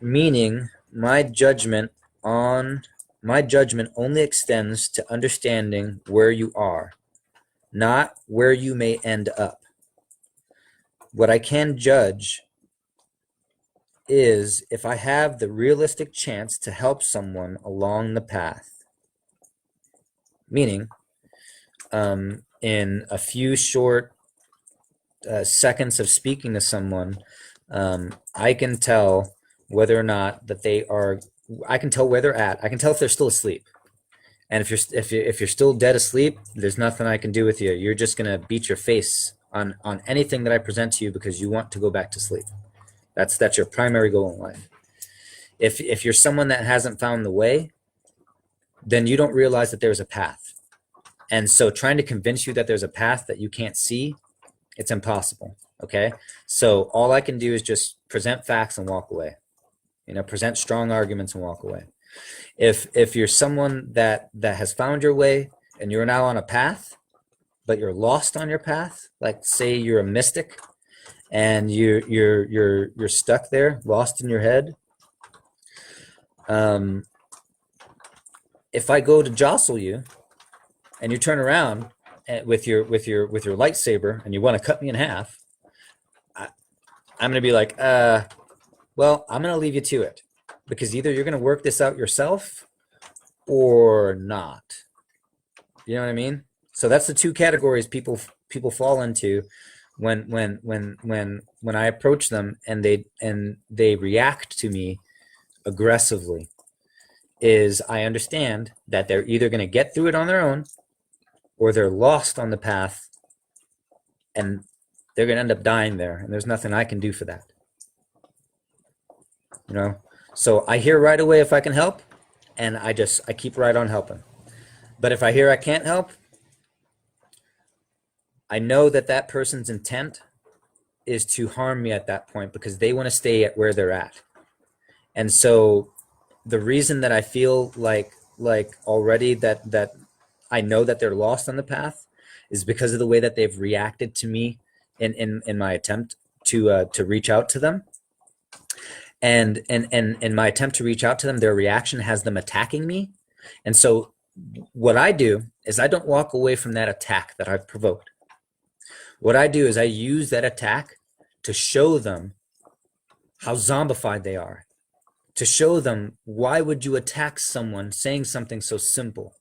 Meaning my judgment only extends to understanding where you are, not where you may end up. What I can judge is if I have the realistic chance to help someone along the path. Meaning, in a few short seconds of speaking to someone, I can tell whether or not that they are. I can tell where they're at. I can tell if they're still asleep. And if you're still dead asleep, there's nothing I can do with you. You're just gonna beat your face on anything that I present to you because you want to go back to sleep. That's your primary goal in life. If you're someone that hasn't found the way, then you don't realize that there's a path. And so trying to convince you that there's a path that you can't see, it's impossible. Okay? So all I can do is just present facts and walk away. Present strong arguments and walk away. If you're someone that has found your way and you're now on a path, but you're lost on your path, like say you're a mystic and you're stuck there, lost in your head. If I go to jostle you and you turn around with your lightsaber and you want to cut me in half, I'm gonna be like, well, I'm gonna leave you to it, because either you're gonna work this out yourself or not. You know what I mean? So that's the two categories people fall into when I approach them and they react to me aggressively. Is I understand that they're either going to get through it on their own or they're lost on the path and they're going to end up dying there, and there's nothing I can do for that. So I hear right away if I can help, and I keep right on helping. But if I hear I can't help, I know that person's intent is to harm me at that point because they want to stay at where they're at. And so the reason that I feel like already that I know that they're lost on the path is because of the way that they've reacted to me in my attempt to reach out to them. And in my attempt to reach out to them, their reaction has them attacking me. And so what I do is I don't walk away from that attack that I've provoked. What I do is I use that attack to show them how zombified they are. to show them, why would you attack someone saying something so simple?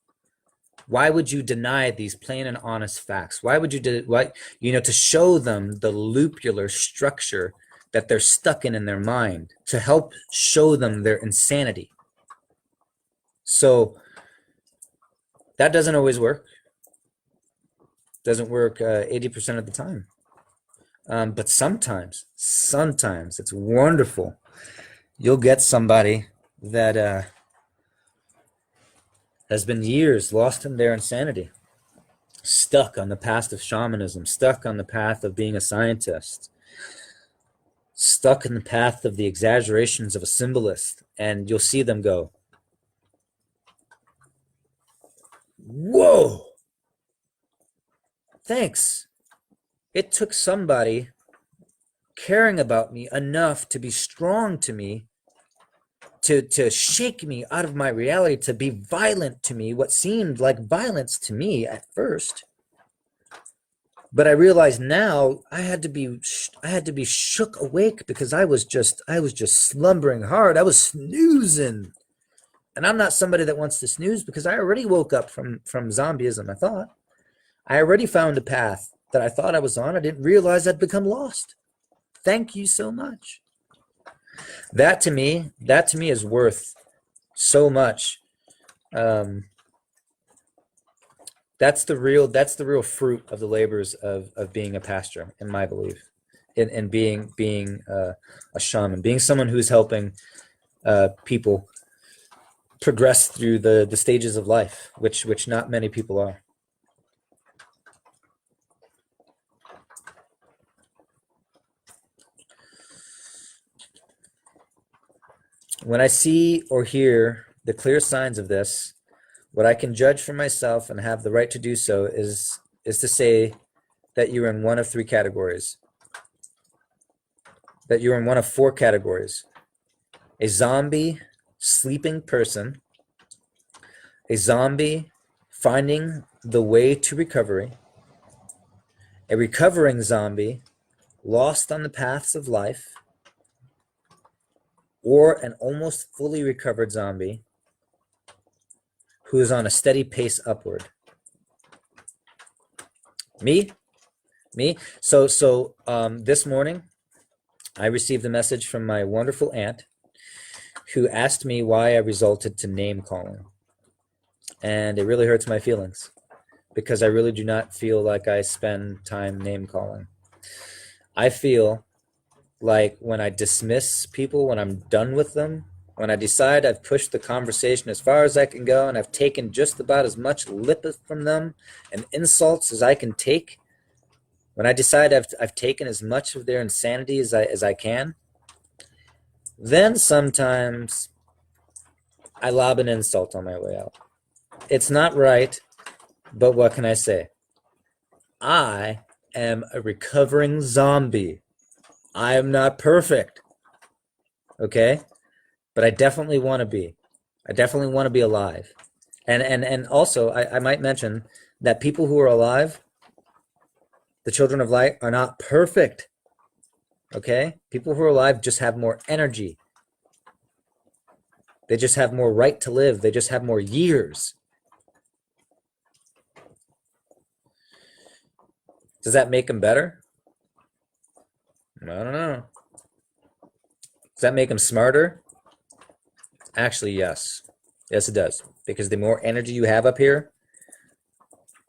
Why would you deny these plain and honest facts? Why would you do what, to show them the loopular structure that they're stuck in their mind, to help show them their insanity. So that doesn't always work. Doesn't work 80% of the time. But sometimes it's wonderful. You'll get somebody that has been years lost in their insanity, stuck on the path of shamanism, stuck on the path of being a scientist, stuck in the path of the exaggerations of a symbolist, and you'll see them go, whoa, thanks. It took somebody caring about me enough to be strong to me, to shake me out of my reality, to be violent to me, what seemed like violence to me at first. But I realized now I had to be shook awake, because I was just slumbering hard. I was snoozing. And I'm not somebody that wants to snooze, because I already woke up from zombieism, I thought. I already found a path that I thought I was on. I didn't realize I'd become lost. Thank you so much. That to me is worth so much. That's the real fruit of the labors of being a pastor, in my belief, and being a shaman, being someone who's helping people progress through the stages of life, which not many people are. When I see or hear the clear signs of this, what I can judge for myself, and have the right to do so, is to say that you're in one of three categories. That you're in one of four categories: a zombie sleeping person, a zombie finding the way to recovery, a recovering zombie lost on the paths of life, or an almost fully recovered zombie who is on a steady pace upward. Me. So this morning, I received a message from my wonderful aunt, who asked me why I resorted to name calling. And it really hurts my feelings, because I really do not feel like I spend time name calling. I feel like when I dismiss people, when I'm done with them, when I decide I've pushed the conversation as far as I can go, and I've taken just about as much lip from them and insults as I can take, when I decide I've taken as much of their insanity as I can, then sometimes I lob an insult on my way out. It's not right, but what can I say? I am a recovering zombie. I am not perfect, okay? But I definitely want to be. I definitely want to be alive. And also, I might mention that people who are alive, the children of light, are not perfect, okay? People who are alive just have more energy. They just have more right to live. They just have more years. Does that make them better? I don't know. Does that make them smarter? Actually, yes. Yes, it does. Because the more energy you have up here,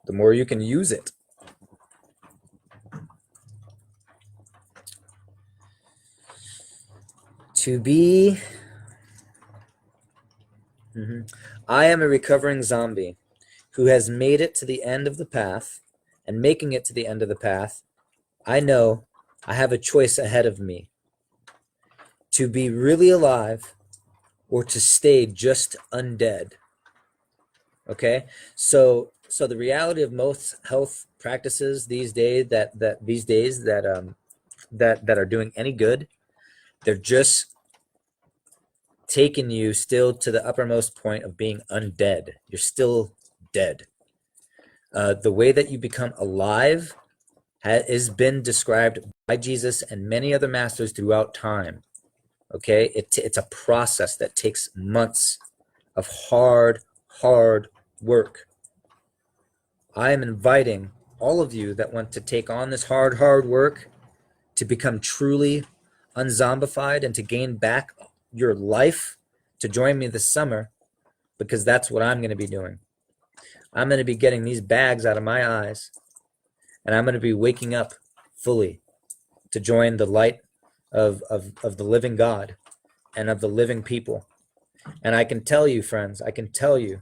the more you can use it. To be... I am a recovering zombie who has made it to the end of the path, and making it to the end of the path, I know I have a choice ahead of me: to be really alive or to stay just undead. Okay, so the reality of most health practices these days that are doing any good, they're just taking you still to the uppermost point of being undead. You're still dead. The way that you become alive has been described by Jesus and many other masters throughout time. Okay, it's a process that takes months of hard work. I am inviting all of you that want to take on this hard work to become truly unzombified and to gain back your life, to join me this summer, because that's what I'm going to be doing. I'm going to be getting these bags out of my eyes, and I'm going to be waking up fully to join the light of the living God and of the living people. And I can tell you, friends, I can tell you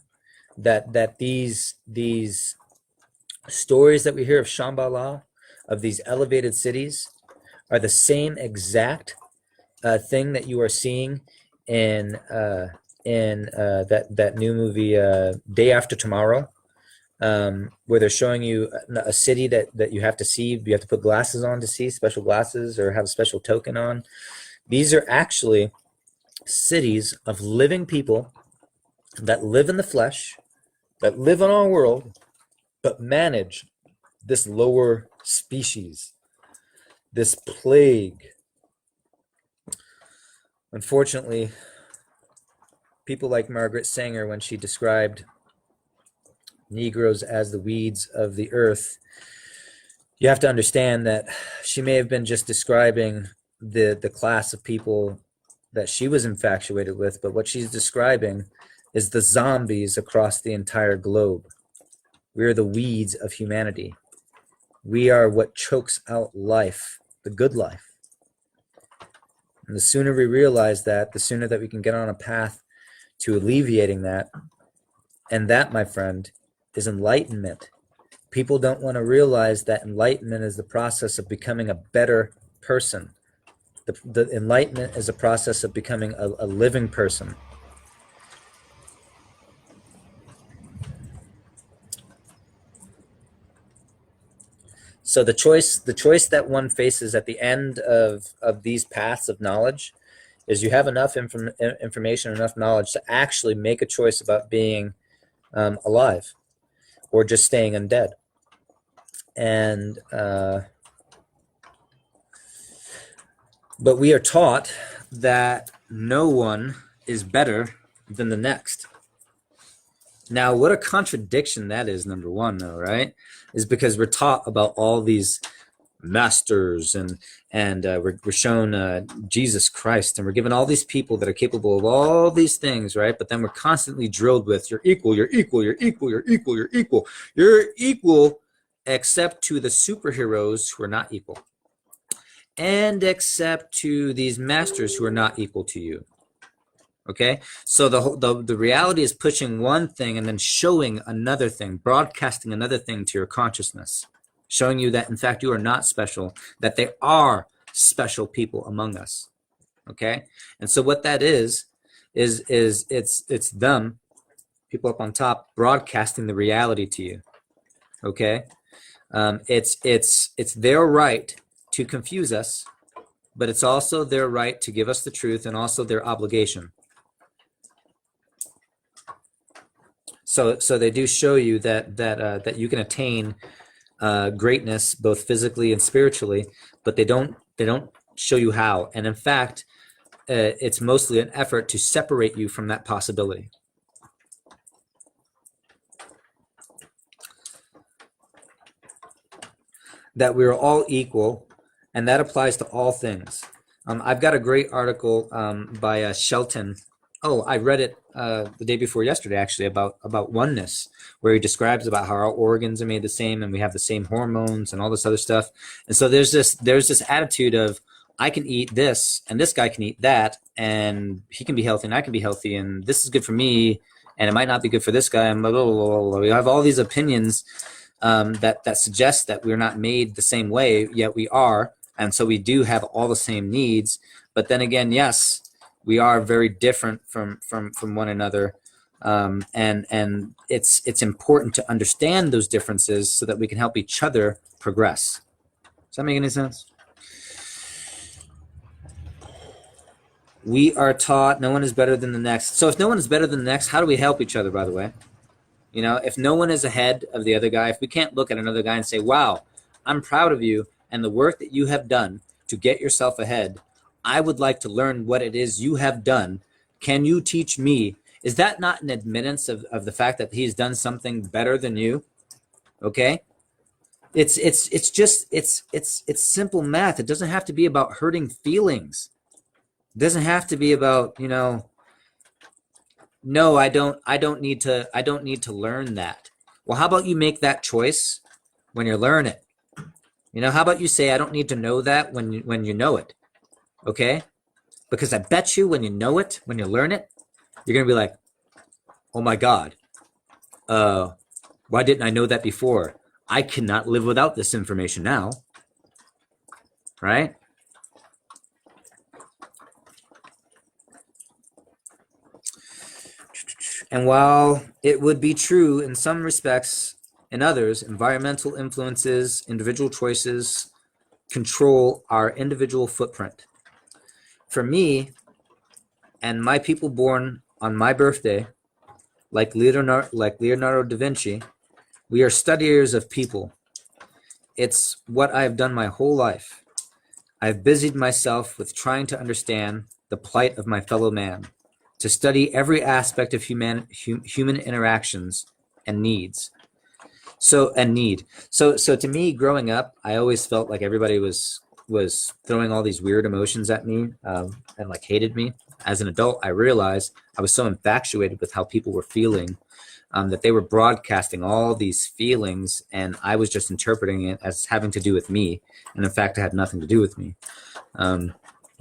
that these stories that we hear of Shambhala, of these elevated cities, are the same exact thing that you are seeing in that new movie Day After Tomorrow, where they're showing you a city that you have to see. You have to put glasses on to see, special glasses, or have a special token on. These are actually cities of living people that live in the flesh, that live in our world, but manage this lower species, this plague. Unfortunately, people like Margaret Sanger, when she described Negroes as the weeds of the earth, you have to understand that she may have been just describing the class of people that she was infatuated with, but what she's describing is the zombies across the entire globe. We are the weeds of humanity. We are what chokes out life, the good life. And the sooner we realize that, the sooner that we can get on a path to alleviating that. And that, my friend, is enlightenment. People don't want to realize that enlightenment is the process of becoming a better person. The enlightenment is a process of becoming a living person. So the choice that one faces at the end of these paths of knowledge is you have enough information, enough knowledge to actually make a choice about being alive or just staying undead. And but we are taught that no one is better than the next. Now, what a contradiction that is, number one, though, right? Is because we're taught about all these masters and we're shown Jesus Christ, and we're given all these people that are capable of all these things, right? But then we're constantly drilled with you're equal, you're equal, you're equal, you're equal, you're equal. You're equal except to the superheroes who are not equal. And except to these masters who are not equal to you. Okay, so the reality is pushing one thing and then showing another thing, broadcasting another thing to your consciousness, showing you that in fact you are not special, that there are special people among us. Okay, and so what that is it's them, people up on top, broadcasting the reality to you. Okay, it's their right to confuse us, but it's also their right to give us the truth, and also their obligation. So they do show you that you can attain greatness both physically and spiritually, but they don't show you how. And in fact, it's mostly an effort to separate you from that possibility. That we're all equal, and that applies to all things. I've got a great article by Shelton. Oh, I read it the day before yesterday, actually, about oneness, where he describes about how our organs are made the same and we have the same hormones and all this other stuff. And so there's this attitude of I can eat this and this guy can eat that, and he can be healthy and I can be healthy, and this is good for me and it might not be good for this guy, and blah, blah, blah, blah, blah. We have all these opinions that suggest that we're not made the same way, yet we are. And so we do have all the same needs. But then again, yes, we are very different from one another. And it's important to understand those differences so that we can help each other progress. Does that make any sense? We are taught no one is better than the next. So if no one is better than the next, how do we help each other, by the way? You know, if no one is ahead of the other guy, if we can't look at another guy and say, wow, I'm proud of you and the work that you have done to get yourself ahead, I would like to learn what it is you have done. Can you teach me? Is that not an admittance of the fact that he's done something better than you? Okay. It's simple math. It doesn't have to be about hurting feelings. It doesn't have to be about, you know, no, I don't need to learn that. Well, how about you make that choice when you learn it? You know, how about you say, I don't need to know that when you know it. Okay? Because I bet you when you know it, when you learn it, you're going to be like, oh my God, why didn't I know that before? I cannot live without this information now. Right? And while it would be true in some respects, in others, environmental influences, individual choices control our individual footprint. For me and my people born on my birthday, like Leonardo da Vinci, we are studiers of people. It's what I've done my whole life. I've busied myself with trying to understand the plight of my fellow man, to study every aspect of human interactions and needs. So to me, growing up, I always felt like everybody was throwing all these weird emotions at me, and like hated me. As an adult, I realized I was so infatuated with how people were feeling, that they were broadcasting all these feelings, and I was just interpreting it as having to do with me. And in fact, it had nothing to do with me.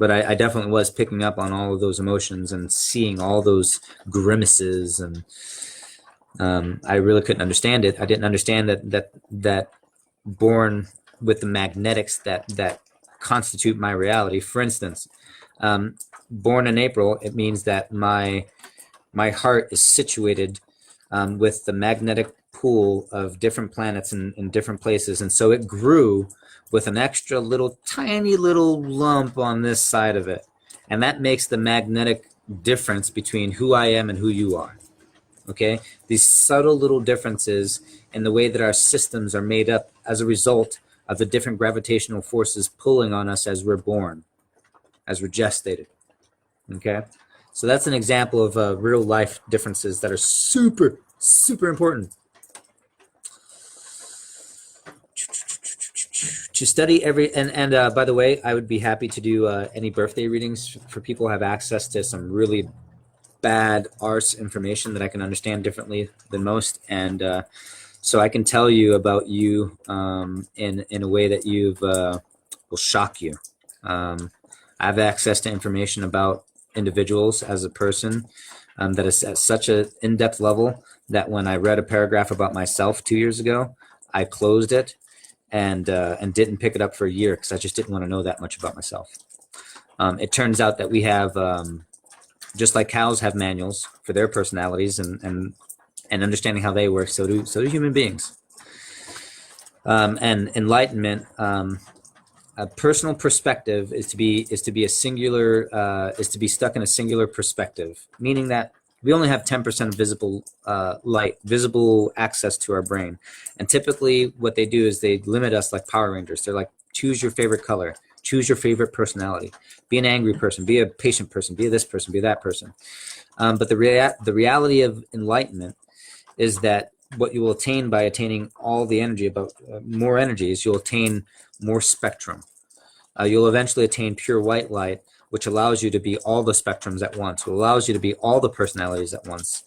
But I definitely was picking up on all of those emotions and seeing all those grimaces, and I really couldn't understand it. I didn't understand that born with the magnetics that constitute my reality. For instance, born in April, it means that my heart is situated with the magnetic pool of different planets in different places, and so it grew with an extra little tiny little lump on this side of it, and that makes the magnetic difference between who I am and who you are. Okay, these subtle little differences in the way that our systems are made up as a result of the different gravitational forces pulling on us as we're born, as we're gestated. Okay, so that's an example of real life differences that are super, super important. To study every, and by the way, I would be happy to do any birthday readings for people who have access to some really bad arse information that I can understand differently than most, and so I can tell you about you in a way that will shock you. I have access to information about individuals as a person that is at such an in-depth level that when I read a paragraph about myself 2 years ago, I closed it and didn't pick it up for a year because I just didn't want to know that much about myself. It turns out that we have, just like cows have manuals for their personalities and understanding how they work, so do human beings. And enlightenment, a personal perspective is to be a singular, is to be stuck in a singular perspective, meaning that we only have 10% visible visible access to our brain. And typically what they do is they limit us like Power Rangers. They're like, choose your favorite color, choose your favorite personality, be an angry person, be a patient person, be this person, be that person. But the reality of enlightenment is that what you will attain by attaining all the energy, about more energies, you'll attain more spectrum. You'll eventually attain pure white light, which allows you to be all the spectrums at once. It allows you to be all the personalities at once.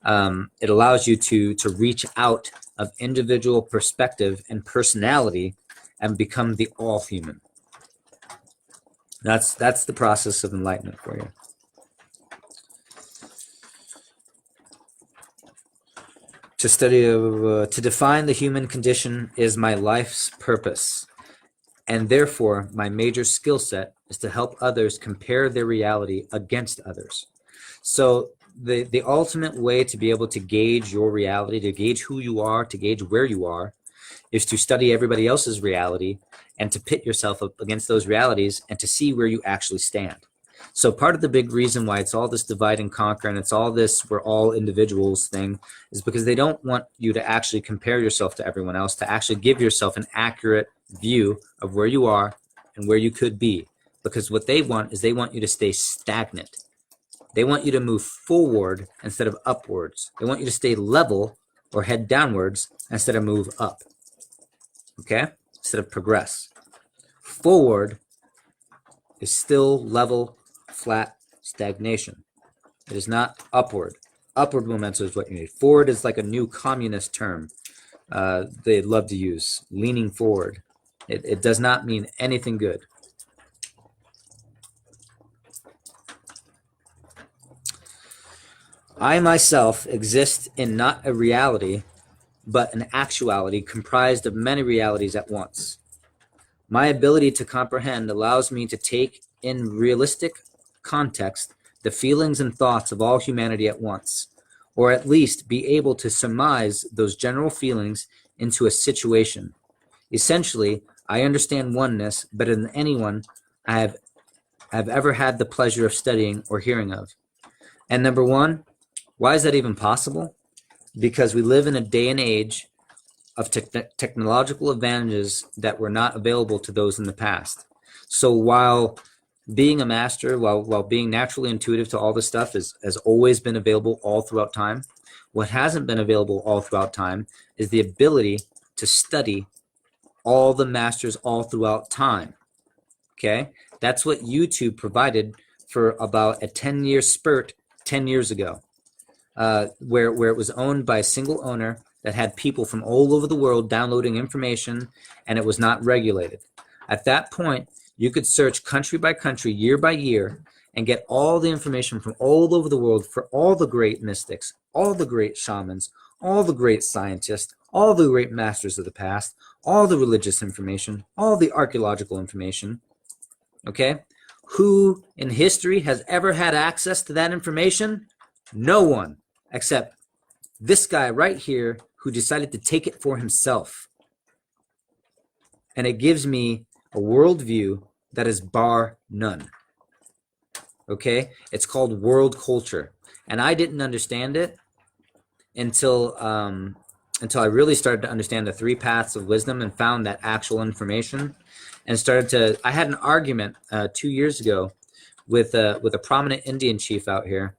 It allows you to reach out of individual perspective and personality and become the all human. That's the process of enlightenment for you. To define the human condition is my life's purpose, and therefore my major skill set is to help others compare their reality against others. So the ultimate way to be able to gauge your reality, to gauge who you are, to gauge where you are, is to study everybody else's reality and to pit yourself up against those realities and to see where you actually stand. So part of the big reason why it's all this divide and conquer and it's all this we're all individuals thing is because they don't want you to actually compare yourself to everyone else, to actually give yourself an accurate view of where you are and where you could be. because what they want is they want you to stay stagnant. They want you to move forward instead of upwards. They want you to stay level or head downwards instead of move up. Okay? Instead of progress. Forward is still level, flat, stagnation. It is not upward. Upward momentum is what you need. Forward is like a new communist term they love to use. Leaning forward. It does not mean anything good. I myself exist in not a reality, but an actuality comprised of many realities at once. My ability to comprehend allows me to take in realistic context the feelings and thoughts of all humanity at once, or at least be able to surmise those general feelings into a situation. Essentially, I understand oneness better than anyone I have ever had the pleasure of studying or hearing of. And number one, why is that even possible? Because we live in a day and age of technological advantages that were not available to those in the past. So while being a master, while being naturally intuitive to all this stuff has always been available all throughout time, what hasn't been available all throughout time is the ability to study all the masters all throughout time. Okay? That's what YouTube provided for about a 10-year spurt 10 years ago. Where it was owned by a single owner that had people from all over the world downloading information, and it was not regulated. At that point, you could search country by country, year by year, and get all the information from all over the world for all the great mystics, all the great shamans, all the great scientists, all the great masters of the past, all the religious information, all the archaeological information. Okay? Who in history has ever had access to that information? No one. Except this guy right here who decided to take it for himself. And it gives me a worldview that is bar none. Okay? It's called world culture. And I didn't understand it until I really started to understand the 3 paths of wisdom and found that actual information. And I had an argument 2 years ago with a prominent Indian chief out here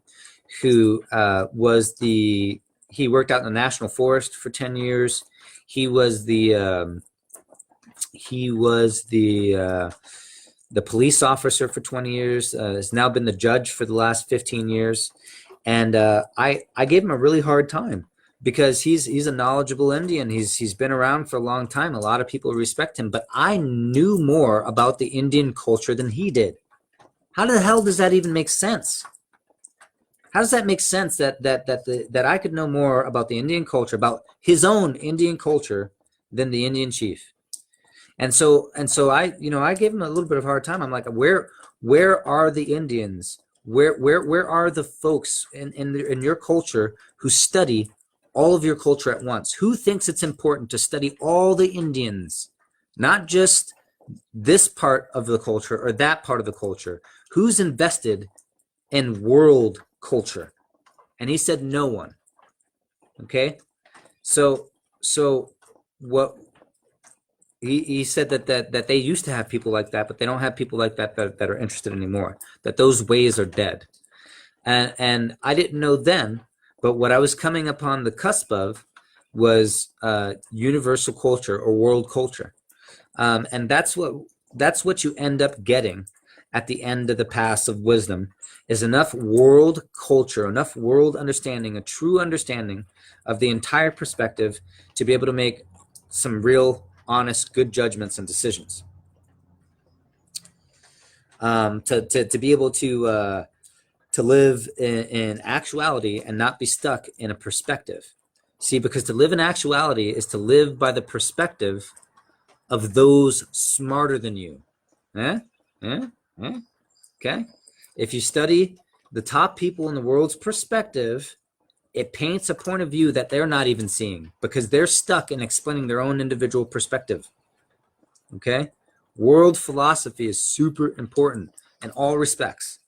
who he worked out in the national forest for 10 years. He was the police officer for 20 years, has now been the judge for the last 15 years. And I gave him a really hard time because he's a knowledgeable Indian. He's been around for a long time. A lot of people respect him, but I knew more about the Indian culture than he did. How the hell does that even make sense? How does that make sense that I could know more about the Indian culture, about his own Indian culture, than the Indian chief? And so I gave him a little bit of a hard time. I'm like, where are the Indians? Where are the folks in your culture who study all of your culture at once? Who thinks it's important to study all the Indians, not just this part of the culture or that part of the culture? Who's invested in world culture? And he said no one. Okay, so what he said that they used to have people like that, but they don't have people like that are interested anymore, that those ways are dead. And I didn't know then, but what I was coming upon the cusp of was universal culture or world culture. And that's what you end up getting at the end of the paths of wisdom, is enough world culture, enough world understanding, a true understanding of the entire perspective to be able to make some real, honest, good judgments and decisions. To be able to live in actuality and not be stuck in a perspective. See, because to live in actuality is to live by the perspective of those smarter than you. Okay? If you study the top people in the world's perspective, it paints a point of view that they're not even seeing because they're stuck in explaining their own individual perspective. Okay? World philosophy is super important in all respects,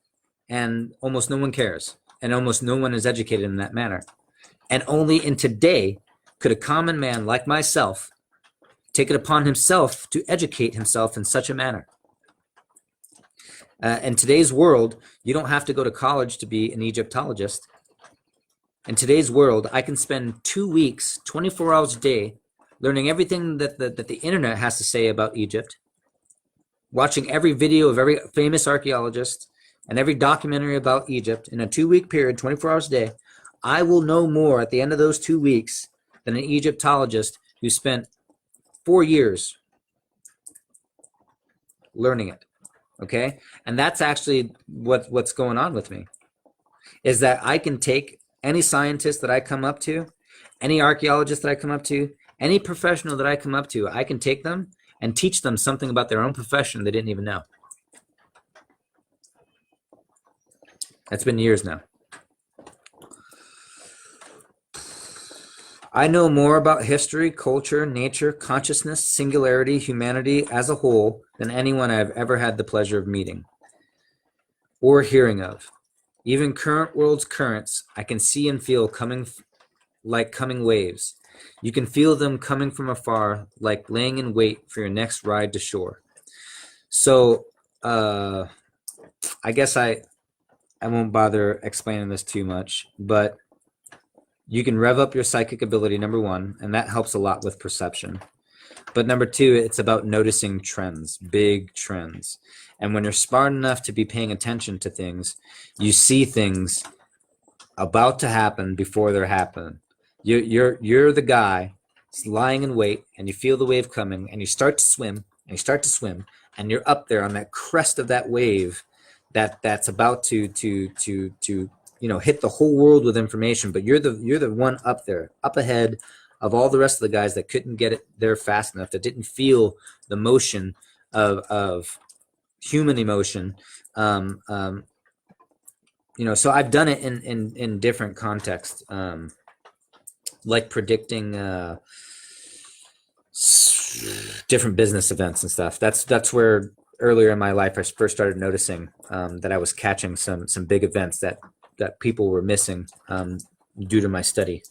and almost no one cares, and almost no one is educated in that manner. And only in today could a common man like myself take it upon himself to educate himself in such a manner. In today's world, you don't have to go to college to be an Egyptologist. In today's world, I can spend 2 weeks, 24 hours a day, learning everything that the internet has to say about Egypt, watching every video of every famous archaeologist and every documentary about Egypt in a 2-week period, 24 hours a day. I will know more at the end of those 2 weeks than an Egyptologist who spent 4 years learning it. Okay? And that's actually what's going on with me, is that I can take any scientist that I come up to, any archaeologist that I come up to, any professional that I come up to, I can take them and teach them something about their own profession they didn't even know. That's been years now. I know more about history, culture, nature, consciousness, singularity, humanity as a whole than anyone I've ever had the pleasure of meeting or hearing of. Even current world's currents, I can see and feel coming like coming waves. You can feel them coming from afar, like laying in wait for your next ride to shore. So, I guess I won't bother explaining this too much, but you can rev up your psychic ability, number one, and that helps a lot with perception. But number two, it's about noticing trends, big trends. And when you're smart enough to be paying attention to things, you see things about to happen before they're happening. You're the guy lying in wait, and you feel the wave coming, and you start to swim, and you start to swim, and you're up there on that crest of that wave that's about to hit the whole world with information. But you're the one up there, up ahead of all the rest of the guys that couldn't get it there fast enough, that didn't feel the motion of human emotion. So I've done it in different contexts, like predicting different business events and stuff. That's where earlier in my life I first started noticing that I was catching some big events that people were missing due to my study,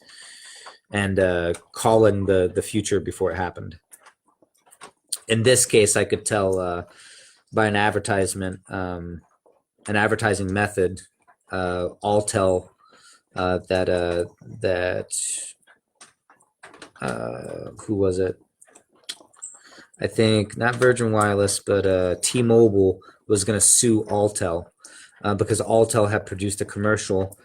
and calling the future before it happened. In this case, I could tell by an advertising method, I'll tell that who was it? I think not Virgin Wireless, but T-Mobile was going to sue Alltel because Alltel had produced a commercial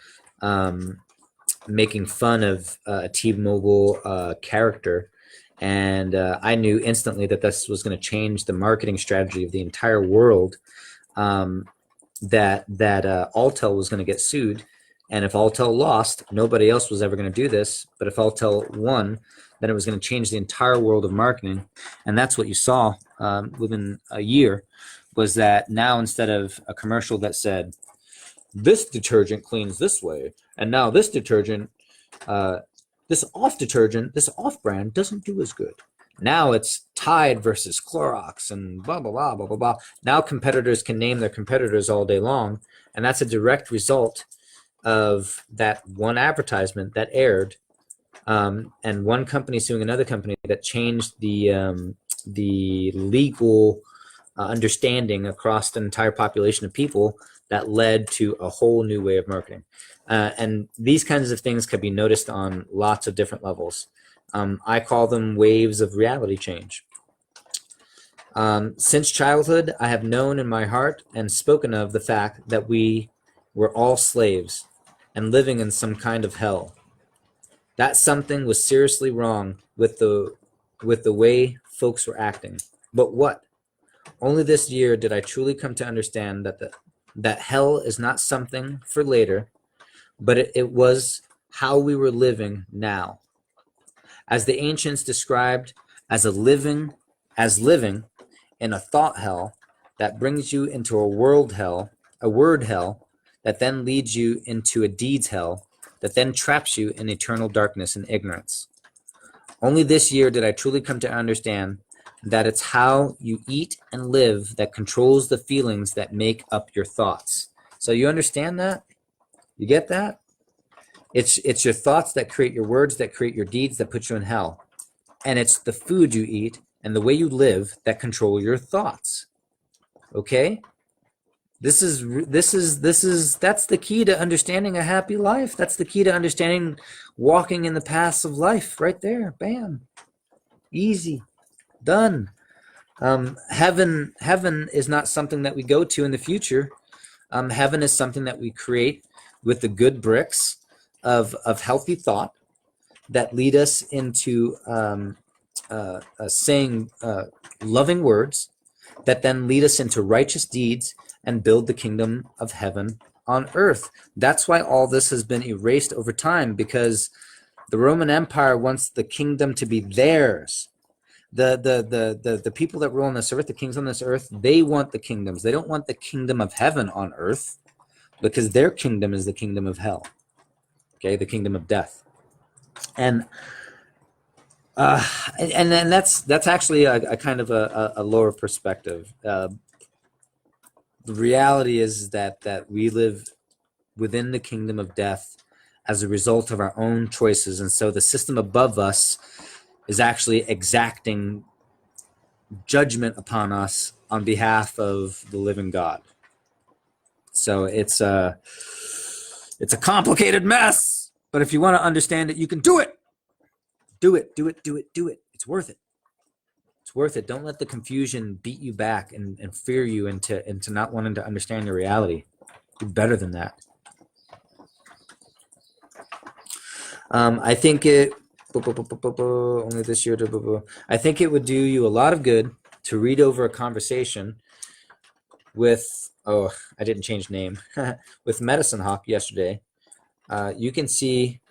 making fun of a T-Mobile character. And I knew instantly that this was going to change the marketing strategy of the entire world, that Alltel was going to get sued. And if Alltel lost, nobody else was ever going to do this. But if Alltel won, then it was going to change the entire world of marketing. And that's what you saw within a year, was that now instead of a commercial that said, this detergent cleans this way, and now this detergent, this off brand doesn't do as good. Now it's Tide versus Clorox and blah, blah, blah, blah, blah, blah. Now competitors can name their competitors all day long. And that's a direct result of that one advertisement that aired, and one company suing another company that changed the legal understanding across the entire population of people, that led to a whole new way of marketing. And these kinds of things can be noticed on lots of different levels. I call them waves of reality change. Since childhood, I have known in my heart and spoken of the fact that we were all slaves and living in some kind of hell. That something was seriously wrong with the way folks were acting. But what? Only this year did I truly come to understand that hell is not something for later, but it was how we were living now. As the ancients described as living in a thought hell that brings you into a word hell that then leads you into a deeds hell that then traps you in eternal darkness and ignorance. Only this year did I truly come to understand that it's how you eat and live that controls the feelings that make up your thoughts. So you understand that? You get that? It's your thoughts that create your words, that create your deeds, that put you in hell. And it's the food you eat and the way you live that control your thoughts. Okay? That's the key to understanding a happy life. That's the key to understanding walking in the paths of life right there. Bam. Easy. Done. Heaven is not something that we go to in the future. Heaven is something that we create with the good bricks of healthy thought that lead us into saying loving words that then lead us into righteous deeds and build the kingdom of heaven on earth. That's why all this has been erased over time, because the Roman Empire wants the kingdom to be theirs. The people that rule on this earth, the kings on this earth, they want the kingdoms. They don't want the kingdom of heaven on earth, because their kingdom is the kingdom of hell. Okay, the kingdom of death. And then that's actually a kind of a lower perspective. The reality is that we live within the kingdom of death as a result of our own choices, and so the system above us is actually exacting judgment upon us on behalf of the living God. So it's a complicated mess, but if you want to understand it, you can do it. Do it. It's worth it. It's worth it. Don't let the confusion beat you back and fear you into not wanting to understand your reality. Do better than that. I think it only this year. I think it would do you a lot of good to read over a conversation with I didn't change name with Medicine Hawk yesterday. You can see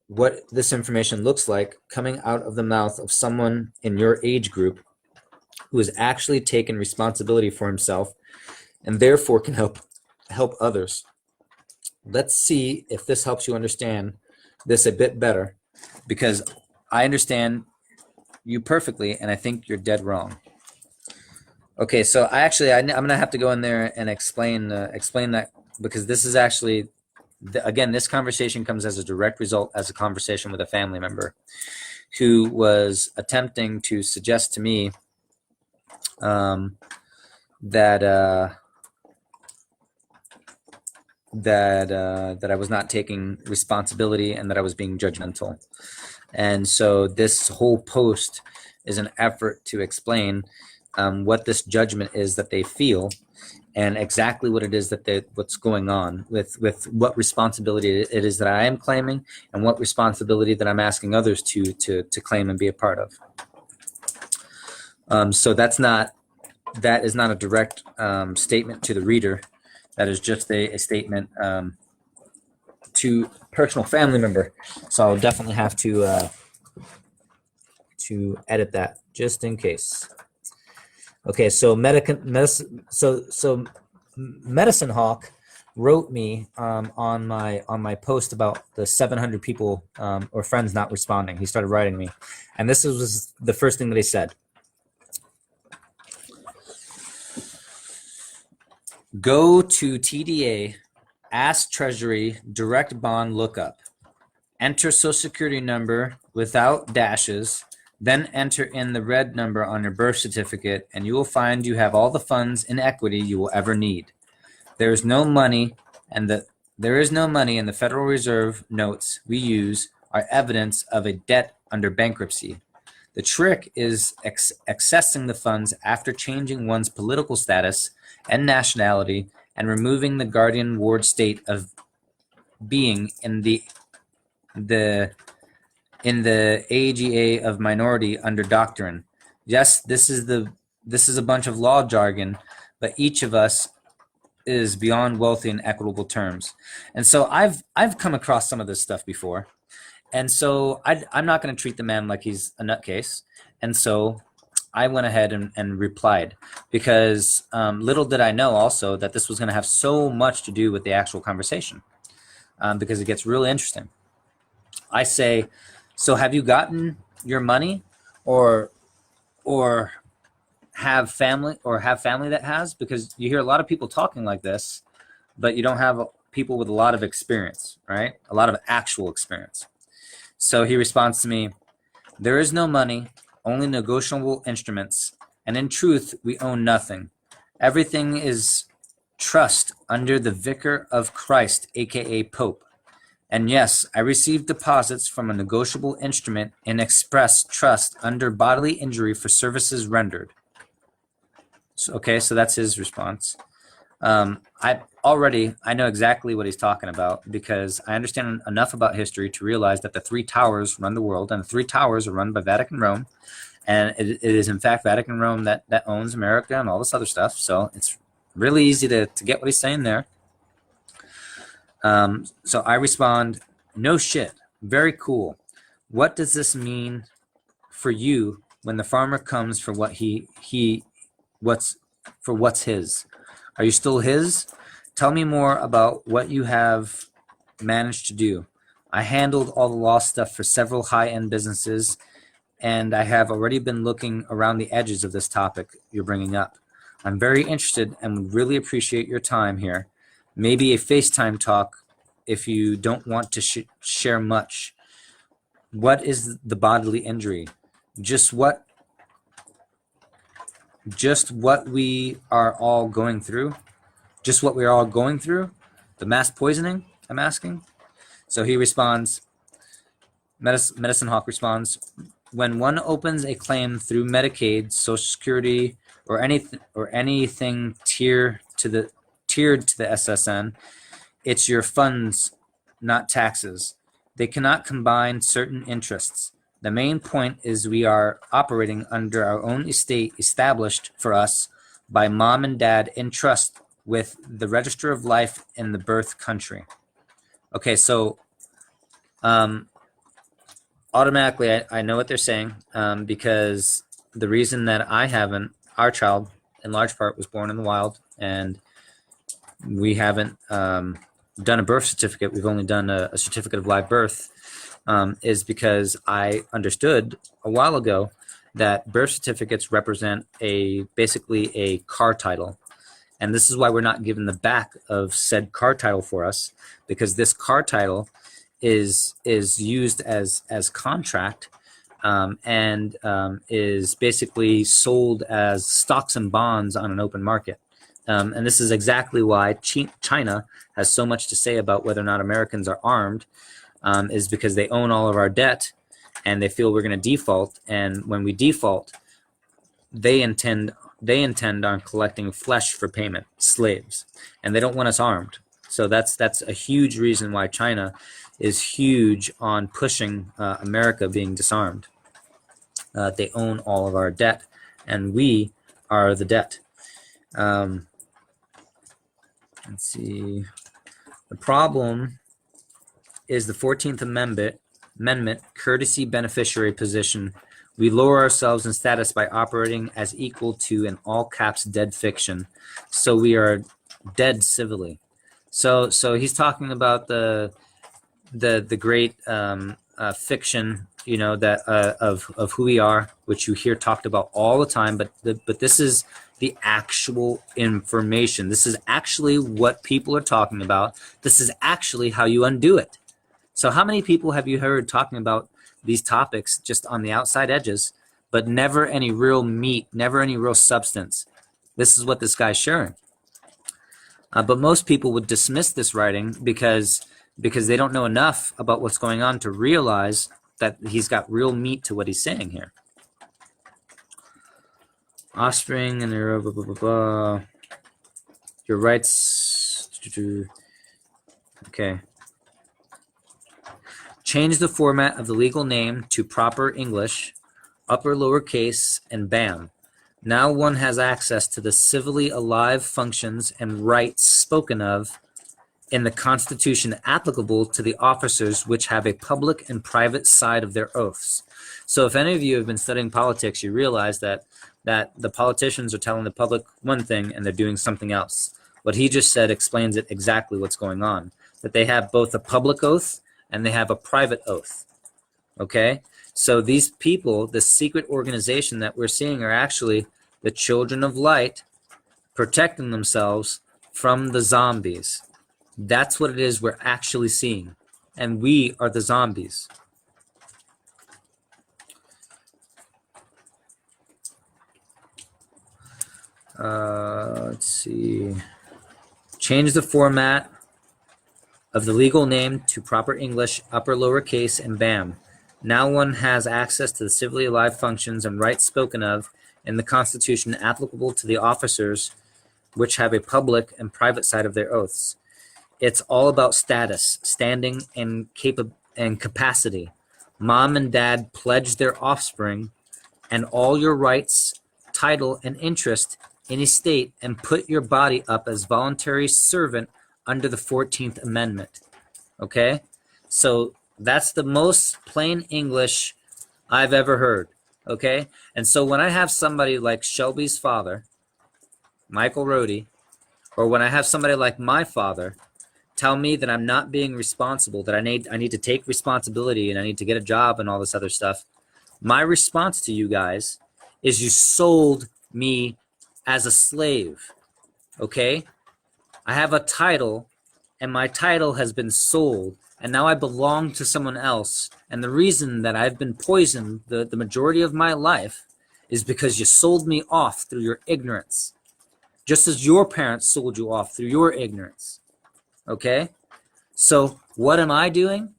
what this information looks like coming out of the mouth of someone in your age group who has actually taken responsibility for himself and therefore can help others. Let's see if this helps you understand this a bit better, because I understand you perfectly and I think you're dead wrong. Okay, so I'm gonna have to go in there and explain that, because this is actually, again, this conversation comes as a direct result as a conversation with a family member who was attempting to suggest to me that I was not taking responsibility and that I was being judgmental. And so this whole post is an effort to explain what this judgment is that they feel, and exactly what it is what's going on with what responsibility it is that I am claiming, and what responsibility that I'm asking others to claim and be a part of. So that is not a direct statement to the reader. That is just a statement to personal family member. So I'll definitely have to edit that just in case. Okay, so Medicine Hawk wrote me on my post about the 700 people or friends not responding. He started writing me, and this was the first thing that he said. Go to TDA, ask Treasury, direct bond lookup. Enter Social Security number without dashes, then enter in the red number on your birth certificate, and you will find you have all the funds in equity you will ever need. There is no money, and the Federal Reserve notes we use are evidence of a debt under bankruptcy. The trick is accessing the funds after changing one's political status and nationality and removing the guardian ward state of being in the AGA of minority under doctrine. Yes, this is a bunch of law jargon, but each of us is beyond wealthy in equitable terms. And so I've come across some of this stuff before. And so I'm not going to treat the man like he's a nutcase. And so I went ahead and replied, because little did I know also that this was going to have so much to do with the actual conversation, because it gets really interesting. I say, so have you gotten your money, or have family that has? Because you hear a lot of people talking like this, but you don't have people with a lot of experience, right? A lot of actual experience. So he responds to me, there is no money, only negotiable instruments, and in truth, we own nothing. Everything is trust under the Vicar of Christ, aka Pope. And yes, I received deposits from a negotiable instrument and express trust under bodily injury for services rendered. So, okay, so that's his response. I know exactly what he's talking about because I understand enough about history to realize that the three towers run the world, and the three towers are run by Vatican Rome, and it is in fact Vatican Rome that owns America and all this other stuff. So it's really easy to get what he's saying there. So I respond, no shit, very cool. What does this mean for you when the farmer comes for what what's his? Are you still his? Tell me more about what you have managed to do. I handled all the law stuff for several high-end businesses, and I have already been looking around the edges of this topic you're bringing up. I'm very interested and would really appreciate your time here. Maybe a FaceTime talk if you don't want to share much. What is the bodily injury? Just what we are all going through? Just what we are all going through? The mass poisoning, I'm asking? So he responds, Medicine Hawk responds, when one opens a claim through Medicaid, Social Security, or anything tiered to the SSN, it's your funds, not taxes. They cannot combine certain interests. The main point is we are operating under our own estate established for us by mom and dad in trust with the Register of Life in the birth country. Okay, so automatically I know what they're saying because the reason that our child in large part was born in the wild, and we haven't done a birth certificate, we've only done a certificate of live birth, is because I understood a while ago that birth certificates represent basically a car title. And this is why we're not given the back of said car title for us, because this car title is used as contract and is basically sold as stocks and bonds on an open market. And this is exactly why China has so much to say about whether or not Americans are armed, is because they own all of our debt and they feel we're going to default. And when we default, they intend on collecting flesh for payment, slaves, and they don't want us armed. So that's a huge reason why China is huge on pushing America being disarmed. They own all of our debt, and we are the debt. Let's see. The problem is the 14th Amendment courtesy beneficiary position. We lower ourselves in status by operating as equal to, in all caps, dead fiction. So we are dead civilly. So he's talking about the great fiction, that of who we are, which you hear talked about all the time. But this is the actual information. This is actually what people are talking about. This is actually how you undo it. So how many people have you heard talking about these topics just on the outside edges, but never any real meat, never any real substance? This is what this guy's sharing. But most people would dismiss this writing because they don't know enough about what's going on to realize that he's got real meat to what he's saying here. Offspring and their blah, blah, blah, blah. Your rights. Okay. Change the format of the legal name to proper English, upper lowercase, and bam. Now one has access to the civilly alive functions and rights spoken of in the Constitution applicable to the officers which have a public and private side of their oaths. So if any of you have been studying politics, you realize that the politicians are telling the public one thing and they're doing something else. What he just said explains it exactly what's going on, that they have both a public oath and they have a private oath. Okay? So these people, this secret organization that we're seeing, are actually the children of light protecting themselves from the zombies. That's what it is we're actually seeing. And we are the zombies. Let's see. Change the format of the legal name to proper English, upper lowercase, and bam. Now one has access to the civilly alive functions and rights spoken of in the Constitution applicable to the officers which have a public and private side of their oaths. It's all about status, standing, and capacity. Mom and dad pledge their offspring and all your rights, title, and interest in a state and put your body up as voluntary servant under the 14th Amendment. Okay? So that's the most plain English I've ever heard. Okay? And so when I have somebody like Shelby's father, Michael Rohde, or when I have somebody like my father tell me that I'm not being responsible, that I need to take responsibility and I need to get a job and all this other stuff, my response to you guys is you sold me as a slave. Okay? I have a title, and my title has been sold, and now I belong to someone else. And the reason that I've been poisoned the majority of my life is because you sold me off through your ignorance, just as your parents sold you off through your ignorance. Okay? So what am I doing?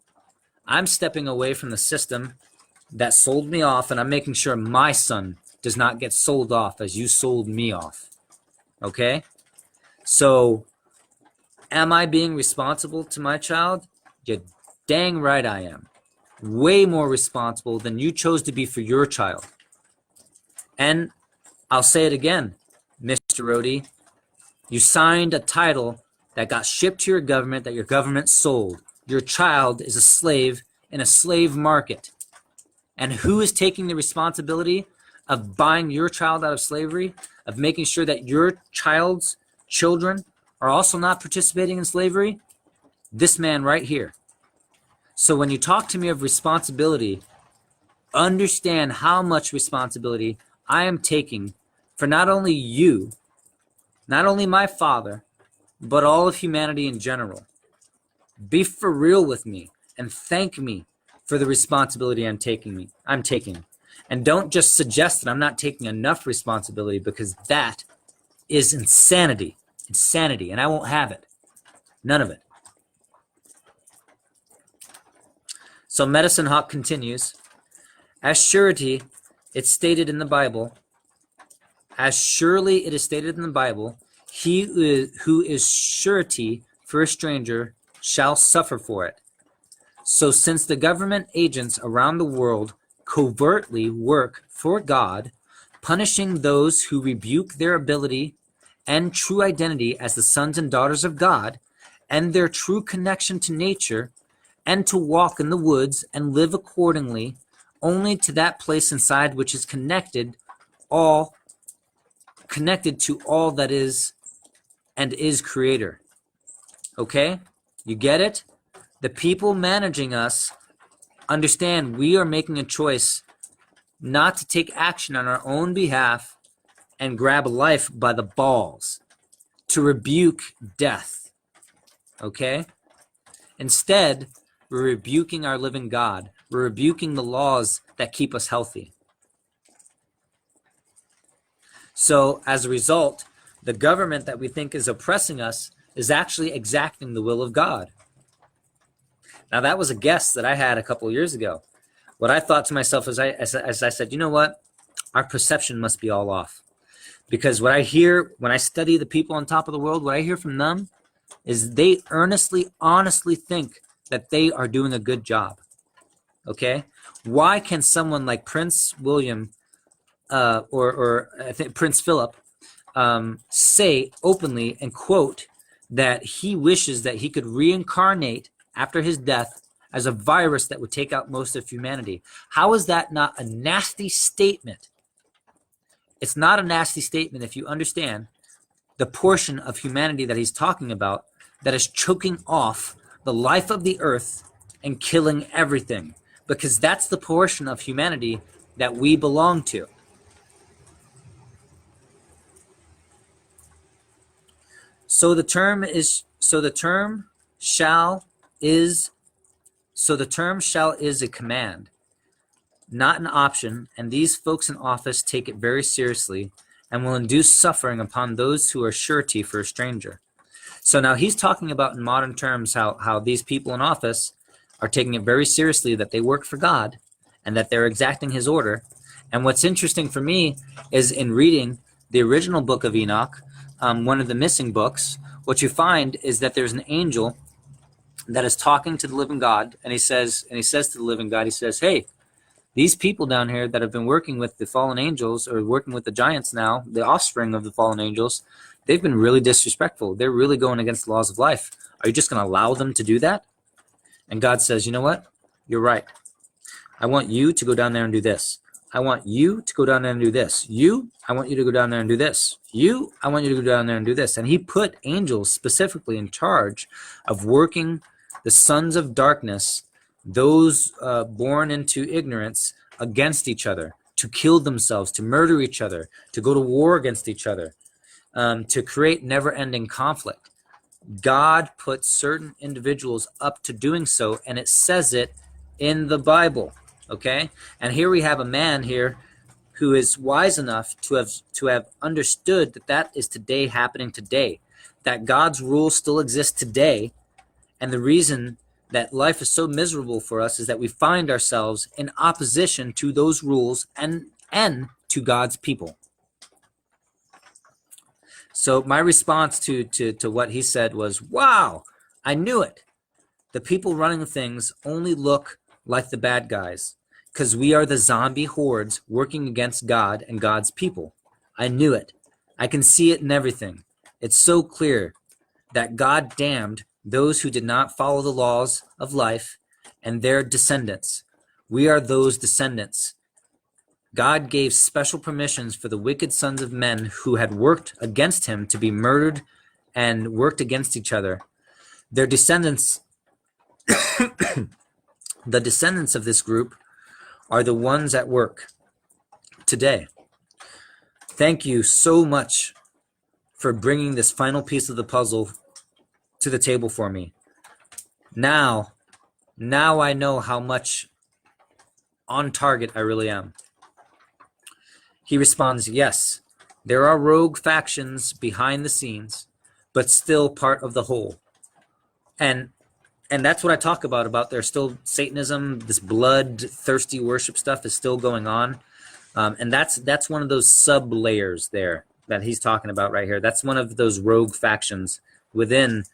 I'm stepping away from the system that sold me off, and I'm making sure my son does not get sold off as you sold me off. Okay? So am I being responsible to my child? You're dang right I am. Way more responsible than you chose to be for your child. And I'll say it again, Mr. Rohde, you signed a title that got shipped to your government that your government sold. Your child is a slave in a slave market. And who is taking the responsibility of buying your child out of slavery, of making sure that your child's children are also not participating in slavery? This man right here. So when you talk to me of responsibility, understand how much responsibility I am taking for not only you, not only my father, but all of humanity in general. Be for real with me and thank me for the responsibility I'm taking. And don't just suggest that I'm not taking enough responsibility, because that is insanity. Insanity, and I won't have it. None of it. So Medicine Hawk continues. As surety, it's stated in the Bible, as surely it is stated in the Bible, he who is surety for a stranger shall suffer for it. So since the government agents around the world covertly work for God, punishing those who rebuke their ability and true identity as the sons and daughters of God, and their true connection to nature, and to walk in the woods and live accordingly only to that place inside which is connected to all that is and is creator. Okay? You get it? The people managing us understand we are making a choice not to take action on our own behalf and grab life by the balls, to rebuke death. Okay? Instead, we're rebuking our living God. We're rebuking the laws that keep us healthy. So as a result, the government that we think is oppressing us is actually exacting the will of God. Now, that was a guess that I had a couple of years ago. What I thought to myself as I said, you know what? Our perception must be all off. Because what I hear when I study the people on top of the world, what I hear from them is they earnestly, honestly think that they are doing a good job. Okay? Why can someone like Prince William or I think Prince Philip say openly and quote that he wishes that he could reincarnate after his death as a virus that would take out most of humanity? How is that not a nasty statement? It's not a nasty statement if you understand the portion of humanity that he's talking about that is choking off the life of the earth and killing everything, because that's the portion of humanity that we belong to. So the term shall is a command, not an option, and these folks in office take it very seriously and will induce suffering upon those who are surety for a stranger. So now he's talking about in modern terms how these people in office are taking it very seriously, that they work for God and that they're exacting his order. And what's interesting for me is in reading the original book of Enoch, one of the missing books, what you find is that there's an angel that is talking to the living God, and he says to the living God, he says, hey, these people down here that have been working with the fallen angels, or working with the giants now, the offspring of the fallen angels, they've been really disrespectful. They're really going against the laws of life. Are you just going to allow them to do that? And God says, you know what? You're right. I want you to go down there and do this. I want you to go down there and do this. You, I want you to go down there and do this. You, I want you to go down there and do this. And he put angels specifically in charge of working the sons of darkness, those born into ignorance, against each other, to kill themselves, to murder each other, to go to war against each other, to create never-ending conflict. God put certain individuals up to doing so, and it says it in the Bible. Okay, and here we have a man here who is wise enough to have understood that is today, happening today, that God's rules still exist today, and the reason that life is so miserable for us is that we find ourselves in opposition to those rules and to God's people. So my response to what he said was, wow, I knew it. The people running things only look like the bad guys, because we are the zombie hordes working against God and God's people. I knew it. I can see it in everything. It's so clear that God damned those who did not follow the laws of life and their descendants. We are those descendants. God gave special permissions for the wicked sons of men who had worked against him to be murdered and worked against each other. Their descendants, the descendants of this group, are the ones at work today. Thank you so much for bringing this final piece of the puzzle to the table for me. Now I know how much on target I really am. He responds, yes, there are rogue factions behind the scenes, but still part of the whole. And that's what I talk about there's still Satanism, this blood-thirsty worship stuff is still going on. And that's one of those sub-layers there that he's talking about right here. That's one of those rogue factions within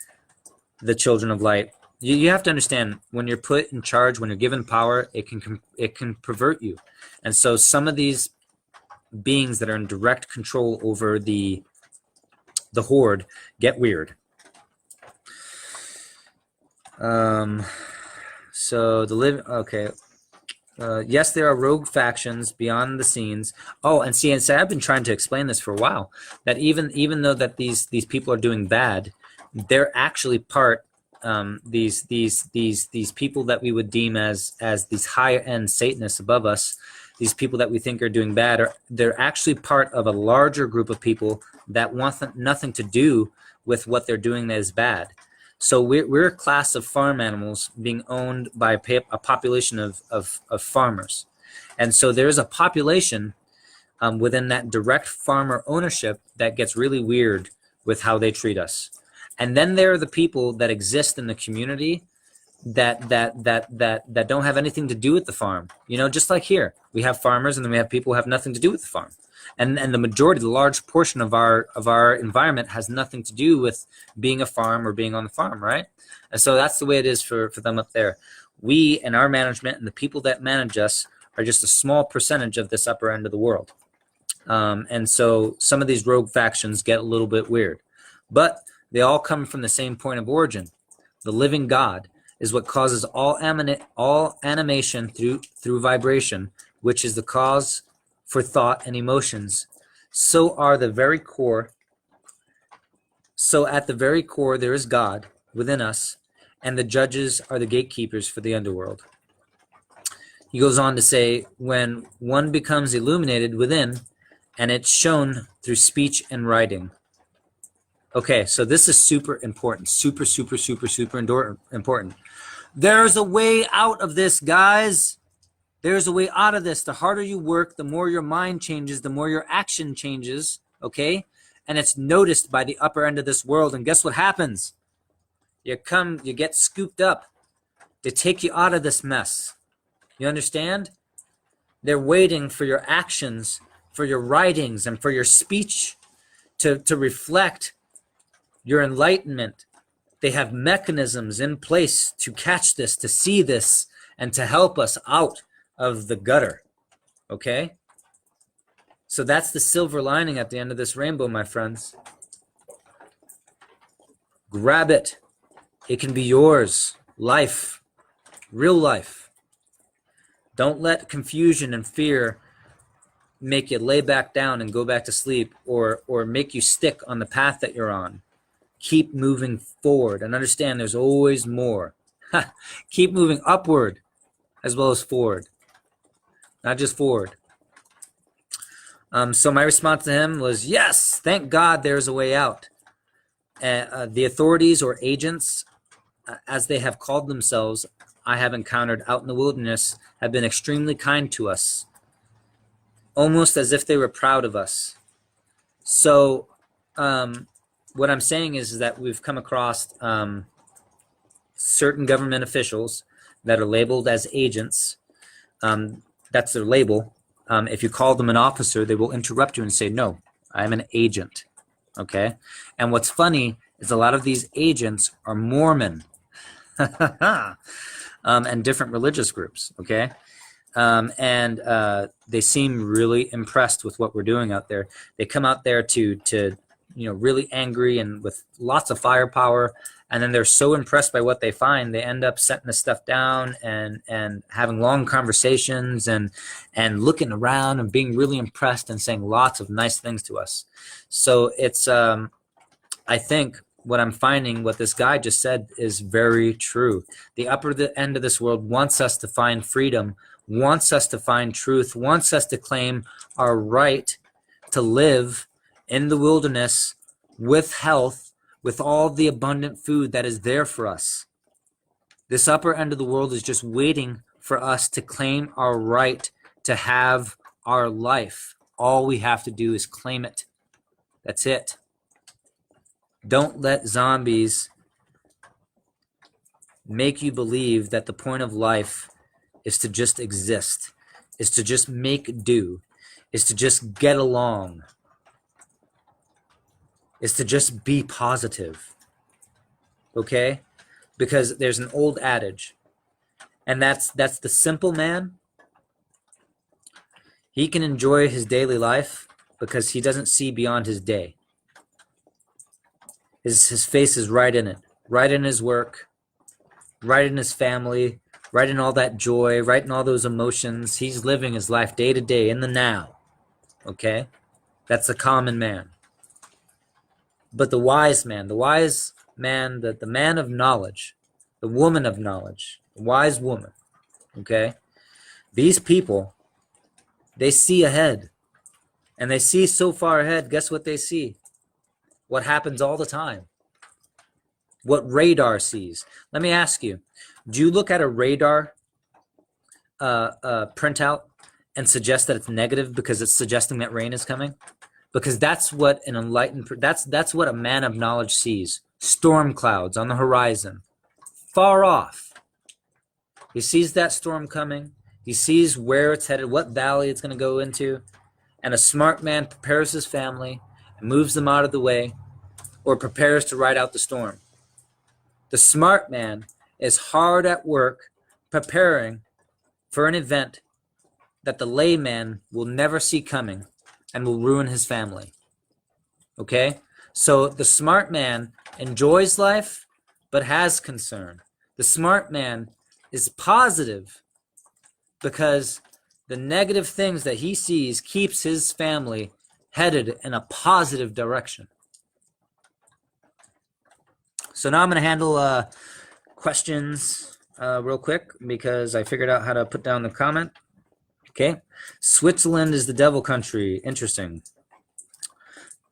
the children of light. You have to understand, when you're put in charge, when you're given power, it can pervert you. And so some of these beings that are in direct control over the horde get weird. So yes, there are rogue factions beyond the scenes. Oh, and see, I've been trying to explain this for a while, that even though that these people are doing bad, they're actually part, these people that we would deem as these higher end Satanists above us, these people that we think are doing bad, they're actually part of a larger group of people that want nothing to do with what they're doing that is bad. So we're a class of farm animals being owned by a population of farmers. And so there's a population within that direct farmer ownership that gets really weird with how they treat us. And then there are the people that exist in the community that don't have anything to do with the farm. You know, just like here, we have farmers and then we have people who have nothing to do with the farm. And the majority, the large portion of our environment has nothing to do with being a farm or being on the farm, right? And so that's the way it is for them up there. We and our management and the people that manage us are just a small percentage of this upper end of the world. And so some of these rogue factions get a little bit weird. But they all come from the same point of origin. The living God is what causes all animation through vibration, which is the cause for thought and emotions. So at the very core, there is God within us, and the judges are the gatekeepers for the underworld. He goes on to say, when one becomes illuminated within, and it's shown through speech and writing. Okay, so this is super important. Super important. There's a way out of this, guys. There's a way out of this. The harder you work, the more your mind changes, the more your action changes, okay? and it's noticed by the upper end of this world. And guess what happens? You get scooped up. They take you out of this mess. You understand? They're waiting for your actions, for your writings, and for your speech to reflect your enlightenment. They have mechanisms in place to catch this, to see this, and to help us out of the gutter. Okay? So that's the silver lining at the end of this rainbow, my friends. Grab it. It can be yours. Life. Real life. Don't let confusion and fear make you lay back down and go back to sleep, or make you stick on the path that you're on. Keep moving forward and understand there's always more. Keep moving upward as well as forward. Not just forward. So my response to him was, yes, thank God there's a way out. The authorities or agents, as they have called themselves, I have encountered out in the wilderness, have been extremely kind to us, almost as if they were proud of us. So what I'm saying is that we've come across certain government officials that are labeled as agents. That's their label. If you call them an officer, they will interrupt you and say, no, I'm an agent. Okay? And what's funny is a lot of these agents are Mormon and different religious groups. Okay? And they seem really impressed with what we're doing out there. They come out there to really angry and with lots of firepower, and then they're so impressed by what they find, they end up setting the stuff down and having long conversations and looking around and being really impressed and saying lots of nice things to us. So it's I think what I'm finding, what this guy just said, is very true. The upper end of this world wants us to find freedom, wants us to find truth, wants us to claim our right to live in the wilderness with health, with all the abundant food that is there for us. This upper end of the world is just waiting for us to claim our right to have our life. All we have to do is claim it. That's it. Don't let zombies make you believe that the point of life is to just exist, is to just make do, is to just get along, is to just be positive. Okay? Because there's an old adage, and that's the simple man. He can enjoy his daily life because he doesn't see beyond his day. His face is right in it, right in his work, right in his family, right in all that joy, right in all those emotions. He's living his life day to day in the now. Okay? That's the common man. But the wise man, the man of knowledge, the woman of knowledge, the wise woman, okay? These people, they see ahead. And they see so far ahead, guess what they see? What happens all the time. What radar sees. Let me ask you, do you look at a radar printout and suggest that it's negative because it's suggesting that rain is coming? Because that's what an enlightened, that's what a man of knowledge sees. Storm clouds on the horizon, far off. He sees that storm coming. He sees where it's headed, what valley it's going to go into. And a smart man prepares his family and moves them out of the way, or prepares to ride out the storm. The smart man is hard at work preparing for an event that the layman will never see coming and will ruin his family. Okay? So the smart man enjoys life but has concern. The smart man is positive because the negative things that he sees keeps his family headed in a positive direction. So now I'm going to handle questions real quick because I figured out how to put down the comment. Okay. Switzerland is the devil country. Interesting.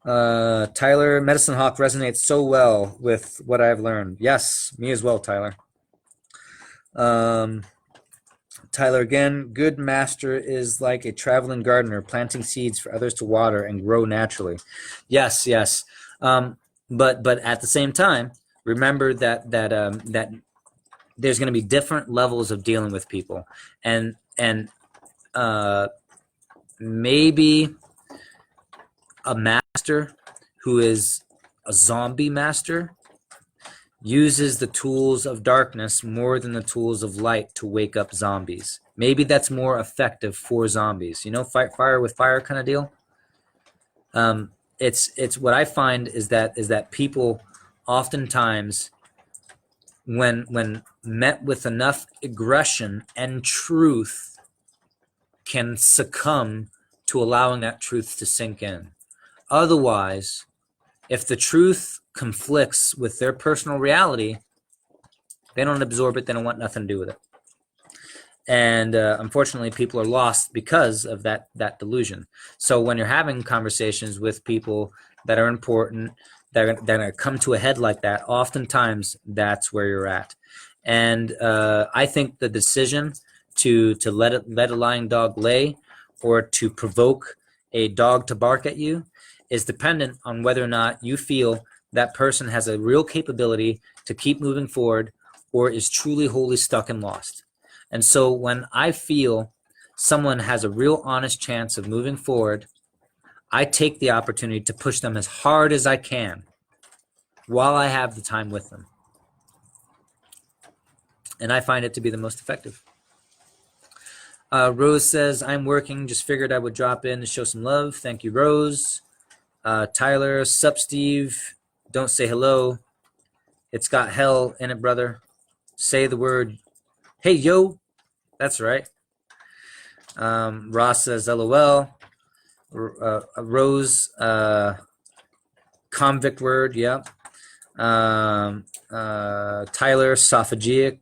Tyler, Medicine Hawk resonates so well with what I've learned. Yes, me as well, Tyler. Tyler again, good master is like a traveling gardener planting seeds for others to water and grow naturally. Yes, yes. But at the same time, remember that there's going to be different levels of dealing with people, and maybe a master who is a zombie master uses the tools of darkness more than the tools of light to wake up zombies. Maybe that's more effective for zombies. You know, fight fire with fire kind of deal. It's what I find is that people oftentimes, when met with enough aggression and truth, can succumb to allowing that truth to sink in. Otherwise, if the truth conflicts with their personal reality, they don't absorb it. They don't want nothing to do with it. And unfortunately, people are lost because of that delusion. So when you're having conversations with people that are important, that are going to come to a head like that, oftentimes that's where you're at. And I think the decision to let a lying dog lay, or to provoke a dog to bark at you, is dependent on whether or not you feel that person has a real capability to keep moving forward, or is truly wholly stuck and lost. And so when I feel someone has a real honest chance of moving forward, I take the opportunity to push them as hard as I can while I have the time with them. And I find it to be the most effective. Rose says, I'm working, just figured I would drop in to show some love. Thank you, Rose. Tyler, sup, Steve? Don't say hello. It's got hell in it, brother. Say the word. Hey, yo. That's right. Ross says, LOL. Rose, convict word, yep. Tyler, esophageal.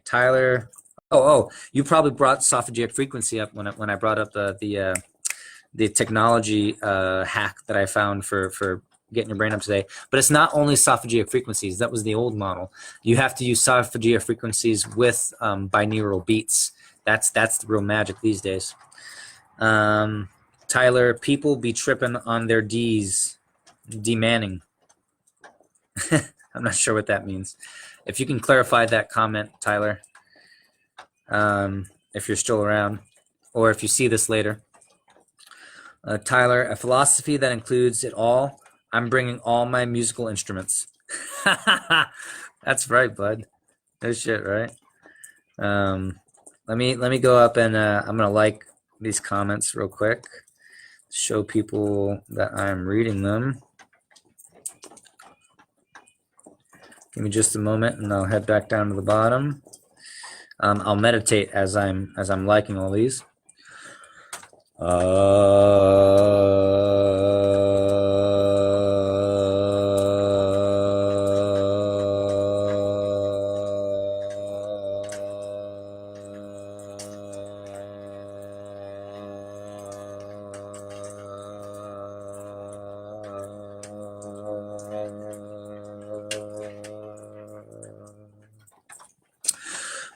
Tyler. Oh, you probably brought esophageal frequency up when I brought up the technology hack that I found for getting your brain up today. But it's not only esophageal frequencies. That was the old model. You have to use esophageal frequencies with binaural beats. That's the real magic these days. Tyler, people be tripping on their D's. D-manning. I'm not sure what that means. If you can clarify that comment, Tyler, if you're still around, or if you see this later. Tyler, a philosophy that includes it all. I'm bringing all my musical instruments. That's right, bud. No shit, right? Let me go up and I'm gonna like these comments real quick. Show people that I'm reading them. Give me just a moment, and I'll head back down to the bottom. I'll meditate as I'm liking all these.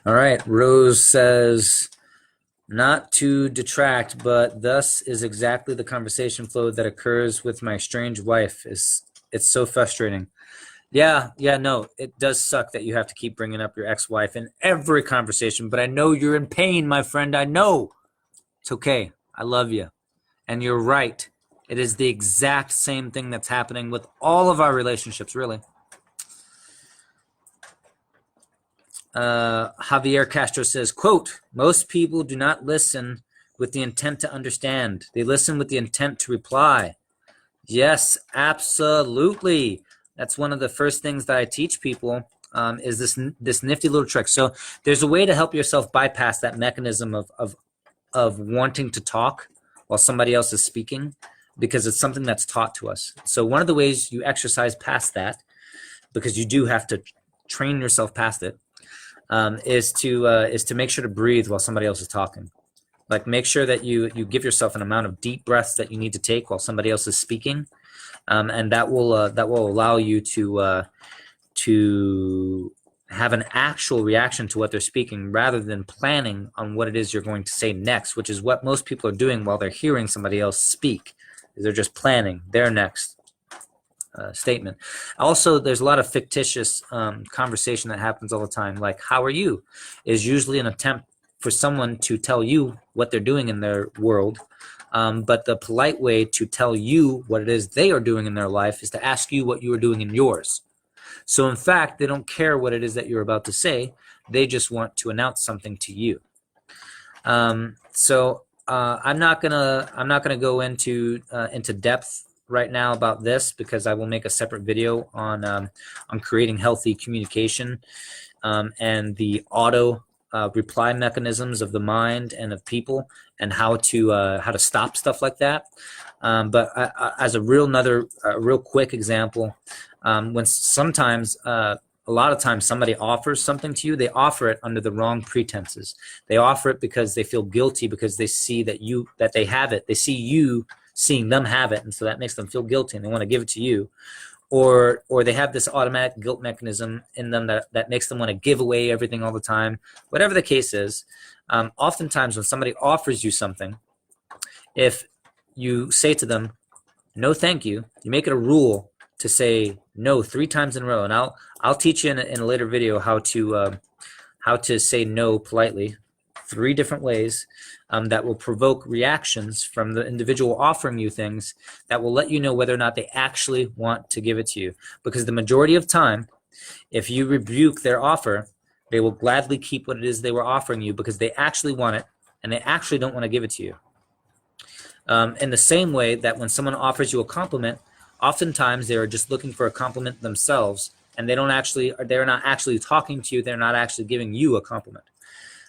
All right, Rose says, not to detract, but thus is exactly the conversation flow that occurs with my estranged wife. It's so frustrating. Yeah, no, it does suck that you have to keep bringing up your ex-wife in every conversation, but I know you're in pain, my friend. I know. It's okay. I love you. And you're right. It is the exact same thing that's happening with all of our relationships, really. Javier Castro says, quote, most people do not listen with the intent to understand. They listen with the intent to reply. Yes, absolutely. That's one of the first things that I teach people, is this nifty little trick. So there's a way to help yourself bypass that mechanism of wanting to talk while somebody else is speaking, because it's something that's taught to us. So one of the ways you exercise past that, because you do have to train yourself past it, is to make sure to breathe while somebody else is talking. Like, make sure that you give yourself an amount of deep breaths that you need to take while somebody else is speaking, and that will allow you to have an actual reaction to what they're speaking rather than planning on what it is you're going to say next, which is what most people are doing while they're hearing somebody else speak. They're just planning their next statement. Also, there's a lot of fictitious conversation that happens all the time, like "How are you?" is usually an attempt for someone to tell you what they're doing in their world, but the polite way to tell you what it is they are doing in their life is to ask you what you are doing in yours. So in fact, they don't care what it is that you're about to say. They just want to announce something to you. I'm not gonna go into depth right now about this, because I will make a separate video on creating healthy communication and the auto reply mechanisms of the mind and of people, and how to stop stuff like that. But as a real quick example, when sometimes a lot of times somebody offers something to you, they offer it under the wrong pretenses. They offer it because they feel guilty, because they see that they have it. They see you seeing them have it, and so that makes them feel guilty, and they want to give it to you. Or they have this automatic guilt mechanism in them that makes them want to give away everything all the time. Whatever the case is, oftentimes when somebody offers you something, if you say to them, "No, thank you," you make it a rule to say no 3 times in a row. And I'll teach you in a later video how to say no politely, 3 different ways that will provoke reactions from the individual offering you things that will let you know whether or not they actually want to give it to you. Because the majority of time, if you rebuke their offer, they will gladly keep what it is they were offering you, because they actually want it and they actually don't want to give it to you. In the same way that when someone offers you a compliment, oftentimes they are just looking for a compliment themselves, and they're not actually talking to you. They're not actually giving you a compliment.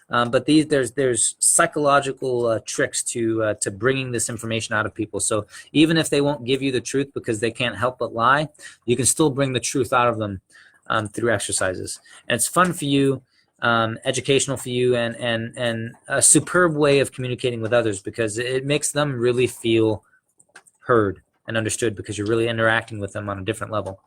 But there's psychological tricks to bringing this information out of people. So even if they won't give you the truth because they can't help but lie, you can still bring the truth out of them through exercises. And it's fun for you, educational for you, and a superb way of communicating with others, because it makes them really feel heard and understood, because you're really interacting with them on a different level.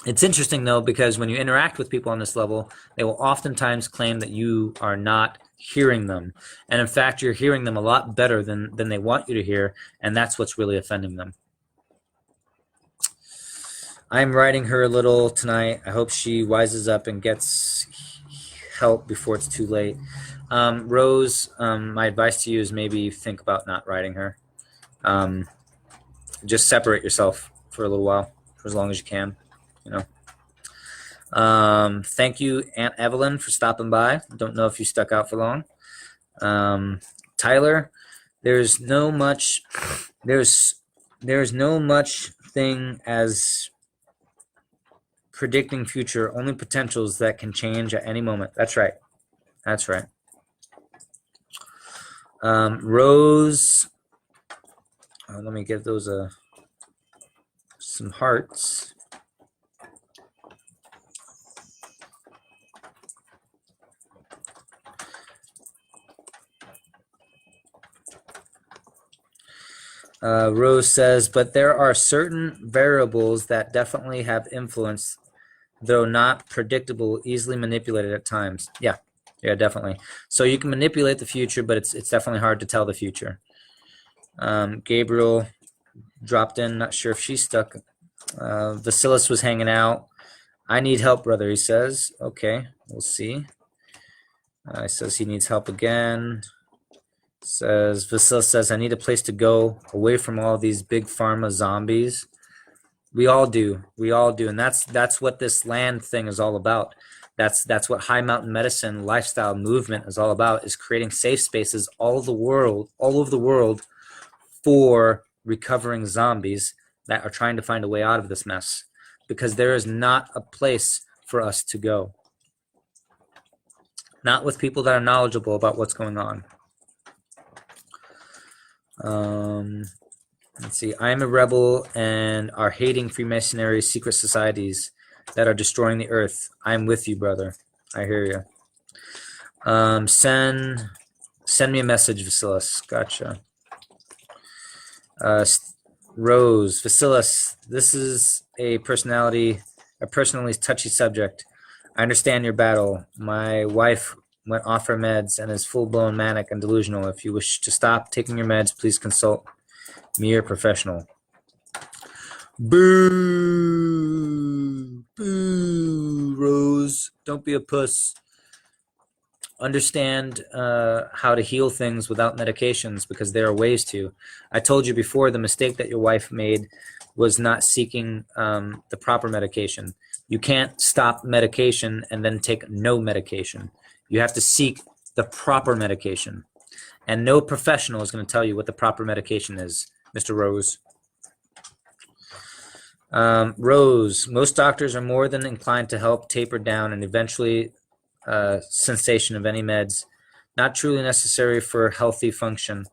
It's interesting, though, because when you interact with people on this level, they will oftentimes claim that you are not hearing them. And in fact, you're hearing them a lot better than they want you to hear, and that's what's really offending them. I'm writing her a little tonight. I hope she wises up and gets help before it's too late. Rose, my advice to you is maybe think about not writing her. Just separate yourself for a little while, for as long as you can. Thank you, Aunt Evelyn, for stopping by. Don't know if you stuck out for long. Tyler, there's no much thing as predicting future, only potentials that can change at any moment. That's right. Rose, let me give those some hearts. Rose says, but there are certain variables that definitely have influence, though not predictable, easily manipulated at times. Yeah, definitely. So you can manipulate the future, but it's definitely hard to tell the future. Gabriel dropped in, not sure if she's stuck. Vasilis was hanging out. I need help, brother, he says. Okay, we'll see. He says he needs help again. Vasilis says, I need a place to go away from all these big pharma zombies. We all do, and that's what this land thing is all about. That's what high mountain medicine lifestyle movement is all about, is creating safe spaces all over the world for recovering zombies that are trying to find a way out of this mess, because there is not a place for us to go. Not with people that are knowledgeable about what's going on. Let's see. I am a rebel and are hating Freemasonry secret societies that are destroying the earth. I'm with you, brother. I hear you. Send me a message, Vasilis. Gotcha. Rose, Vasilis, this is a personally touchy subject. I understand your battle. My wife went off her meds and is full-blown manic and delusional. If you wish to stop taking your meds, please consult me or professional. Boo! Boo, Rose. Don't be a puss. Understand how to heal things without medications, because there are ways to. I told you before, the mistake that your wife made was not seeking the proper medication. You can't stop medication and then take no medication. You have to seek the proper medication. And no professional is going to tell you what the proper medication is, Mr. Rose. Rose, most doctors are more than inclined to help taper down and eventually cessation of any meds, not truly necessary for healthy function.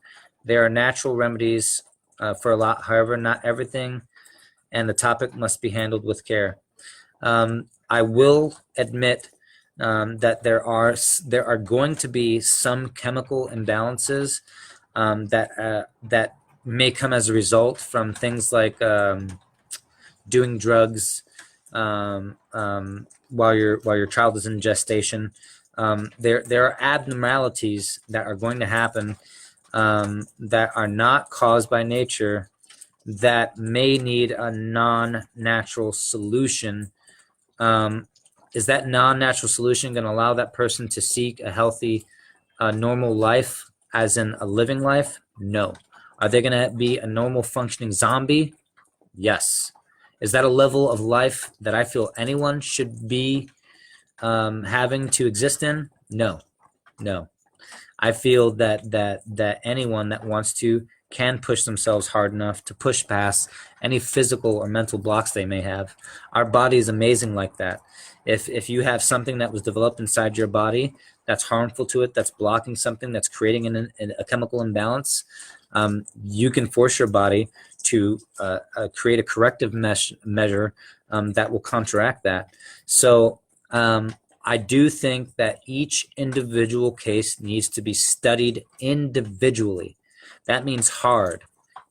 There are natural remedies for a lot, however, not everything, and the topic must be handled with care. I will admit that there are going to be some chemical imbalances that may come as a result from things like doing drugs while your child is in gestation. There are abnormalities that are going to happen that are not caused by nature, that may need a non-natural solution. Is that non-natural solution going to allow that person to seek a healthy, normal life, as in a living life? No. Are they going to be a normal functioning zombie? Yes. Is that a level of life that I feel anyone should be having to exist in? No. No. I feel that anyone that wants to can push themselves hard enough to push past any physical or mental blocks they may have. Our body is amazing like that. If you have something that was developed inside your body that's harmful to it, that's blocking something, that's creating a chemical imbalance, you can force your body to create a corrective measure that will counteract that. So I do think that each individual case needs to be studied individually. That means hard,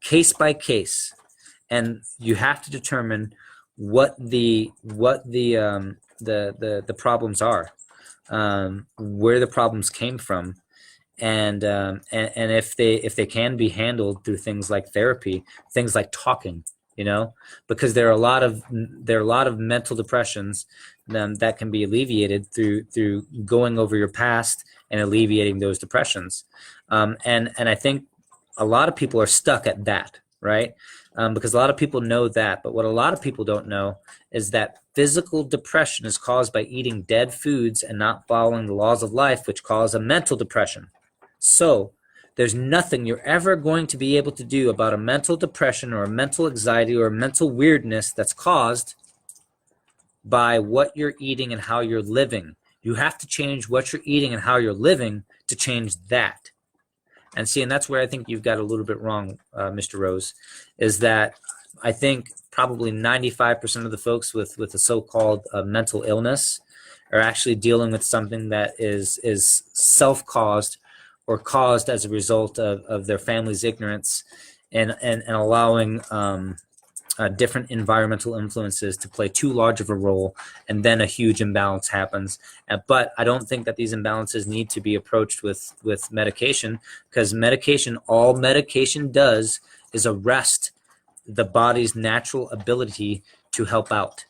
case by case, and you have to determine what the problems are, where the problems came from, and if they can be handled through things like therapy, things like talking, because there are a lot of mental depressions that can be alleviated through going over your past and alleviating those depressions, and I think a lot of people are stuck at that, right? Because a lot of people know that, but what a lot of people don't know is that physical depression is caused by eating dead foods and not following the laws of life, which cause a mental depression. So there's nothing you're ever going to be able to do about a mental depression or a mental anxiety or a mental weirdness that's caused by what you're eating and how you're living. You have to change what you're eating and how you're living to change that. And see, and that's where I think you've got a little bit wrong, Mr. Rose, is that I think probably 95% of the folks with a so-called mental illness are actually dealing with something that is self-caused or caused as a result of their family's ignorance and allowing different environmental influences to play too large of a role, and then a huge imbalance happens. But I don't think that these imbalances need to be approached with medication, because all medication does is arrest the body's natural ability to help out.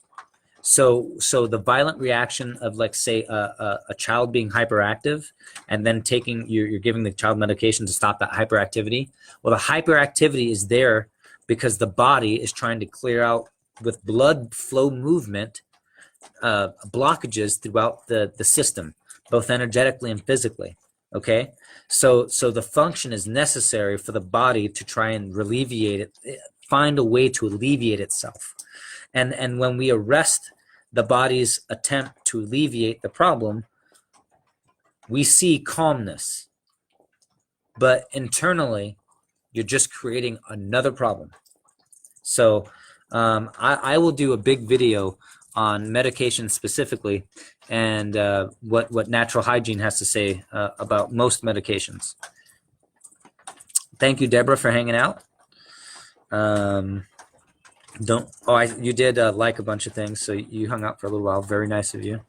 So the violent reaction of, like, say, a child being hyperactive, and then you're giving the child medication to stop that hyperactivity. Well, the hyperactivity is there because the body is trying to clear out, with blood flow movement, blockages throughout the system, both energetically and physically. Okay, so the function is necessary for the body to try and alleviate it, find a way to alleviate itself. And when we arrest the body's attempt to alleviate the problem, we see calmness. But internally, you're just creating another problem. So I will do a big video on medication specifically, and what natural hygiene has to say about most medications. Thank you, Deborah, for hanging out. You did like a bunch of things, so you hung out for a little while. Very nice of you.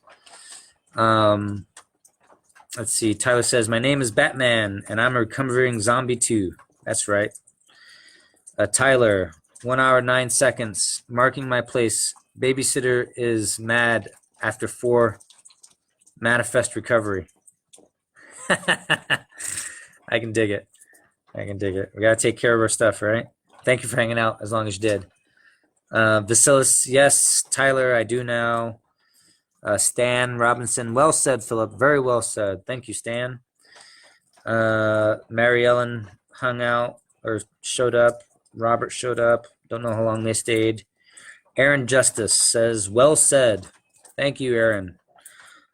Let's see. Tyler says, my name is Batman, and I'm a recovering zombie too. That's right. Tyler, 1 hour, 9 seconds. Marking my place. Babysitter is mad after 4 manifest recovery. I can dig it. I can dig it. We got to take care of our stuff, right? Thank you for hanging out as long as you did. Vasilis, yes. Tyler, I do now. Stan Robinson, well said, Philip. Very well said. Thank you, Stan. Mary Ellen hung out or showed up. Robert showed up. Don't know how long they stayed. Aaron Justice says, well said. Thank you, Aaron.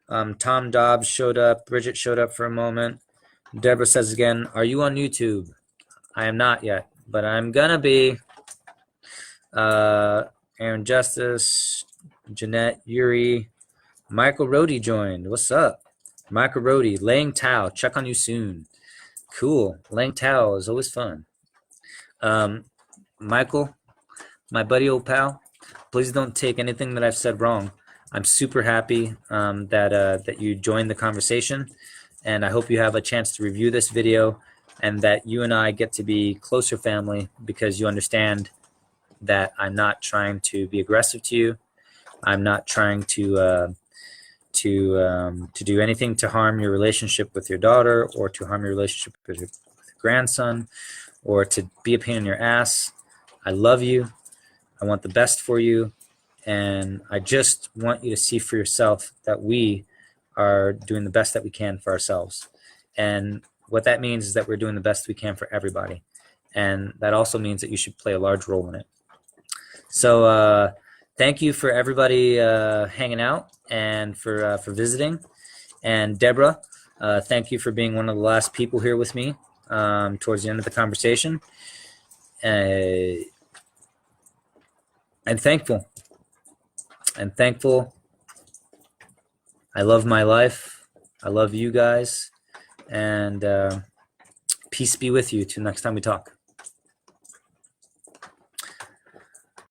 Tom Dobbs showed up. Bridget showed up for a moment. Deborah says again, are you on YouTube? I am not yet, but I'm going to be. Aaron Justice, Jeanette, Yuri, Michael Rohde joined. What's up? Michael Rohde, Lang Tao, check on you soon. Cool. Lang Tao is always fun. Michael, my buddy old pal, please don't take anything that I've said wrong. I'm super happy that you joined the conversation, and I hope you have a chance to review this video and that you and I get to be closer family because you understand that I'm not trying to be aggressive to you. I'm not trying to do anything to harm your relationship with your daughter or to harm your relationship with your grandson or to be a pain in your ass. I love you. I want the best for you. And I just want you to see for yourself that we are doing the best that we can for ourselves. And what that means is that we're doing the best we can for everybody. And that also means that you should play a large role in it. So thank you for everybody hanging out and for visiting. And Deborah, thank you for being one of the last people here with me towards the end of the conversation. I'm thankful. I'm thankful. I love my life. I love you guys. And peace be with you till next time we talk.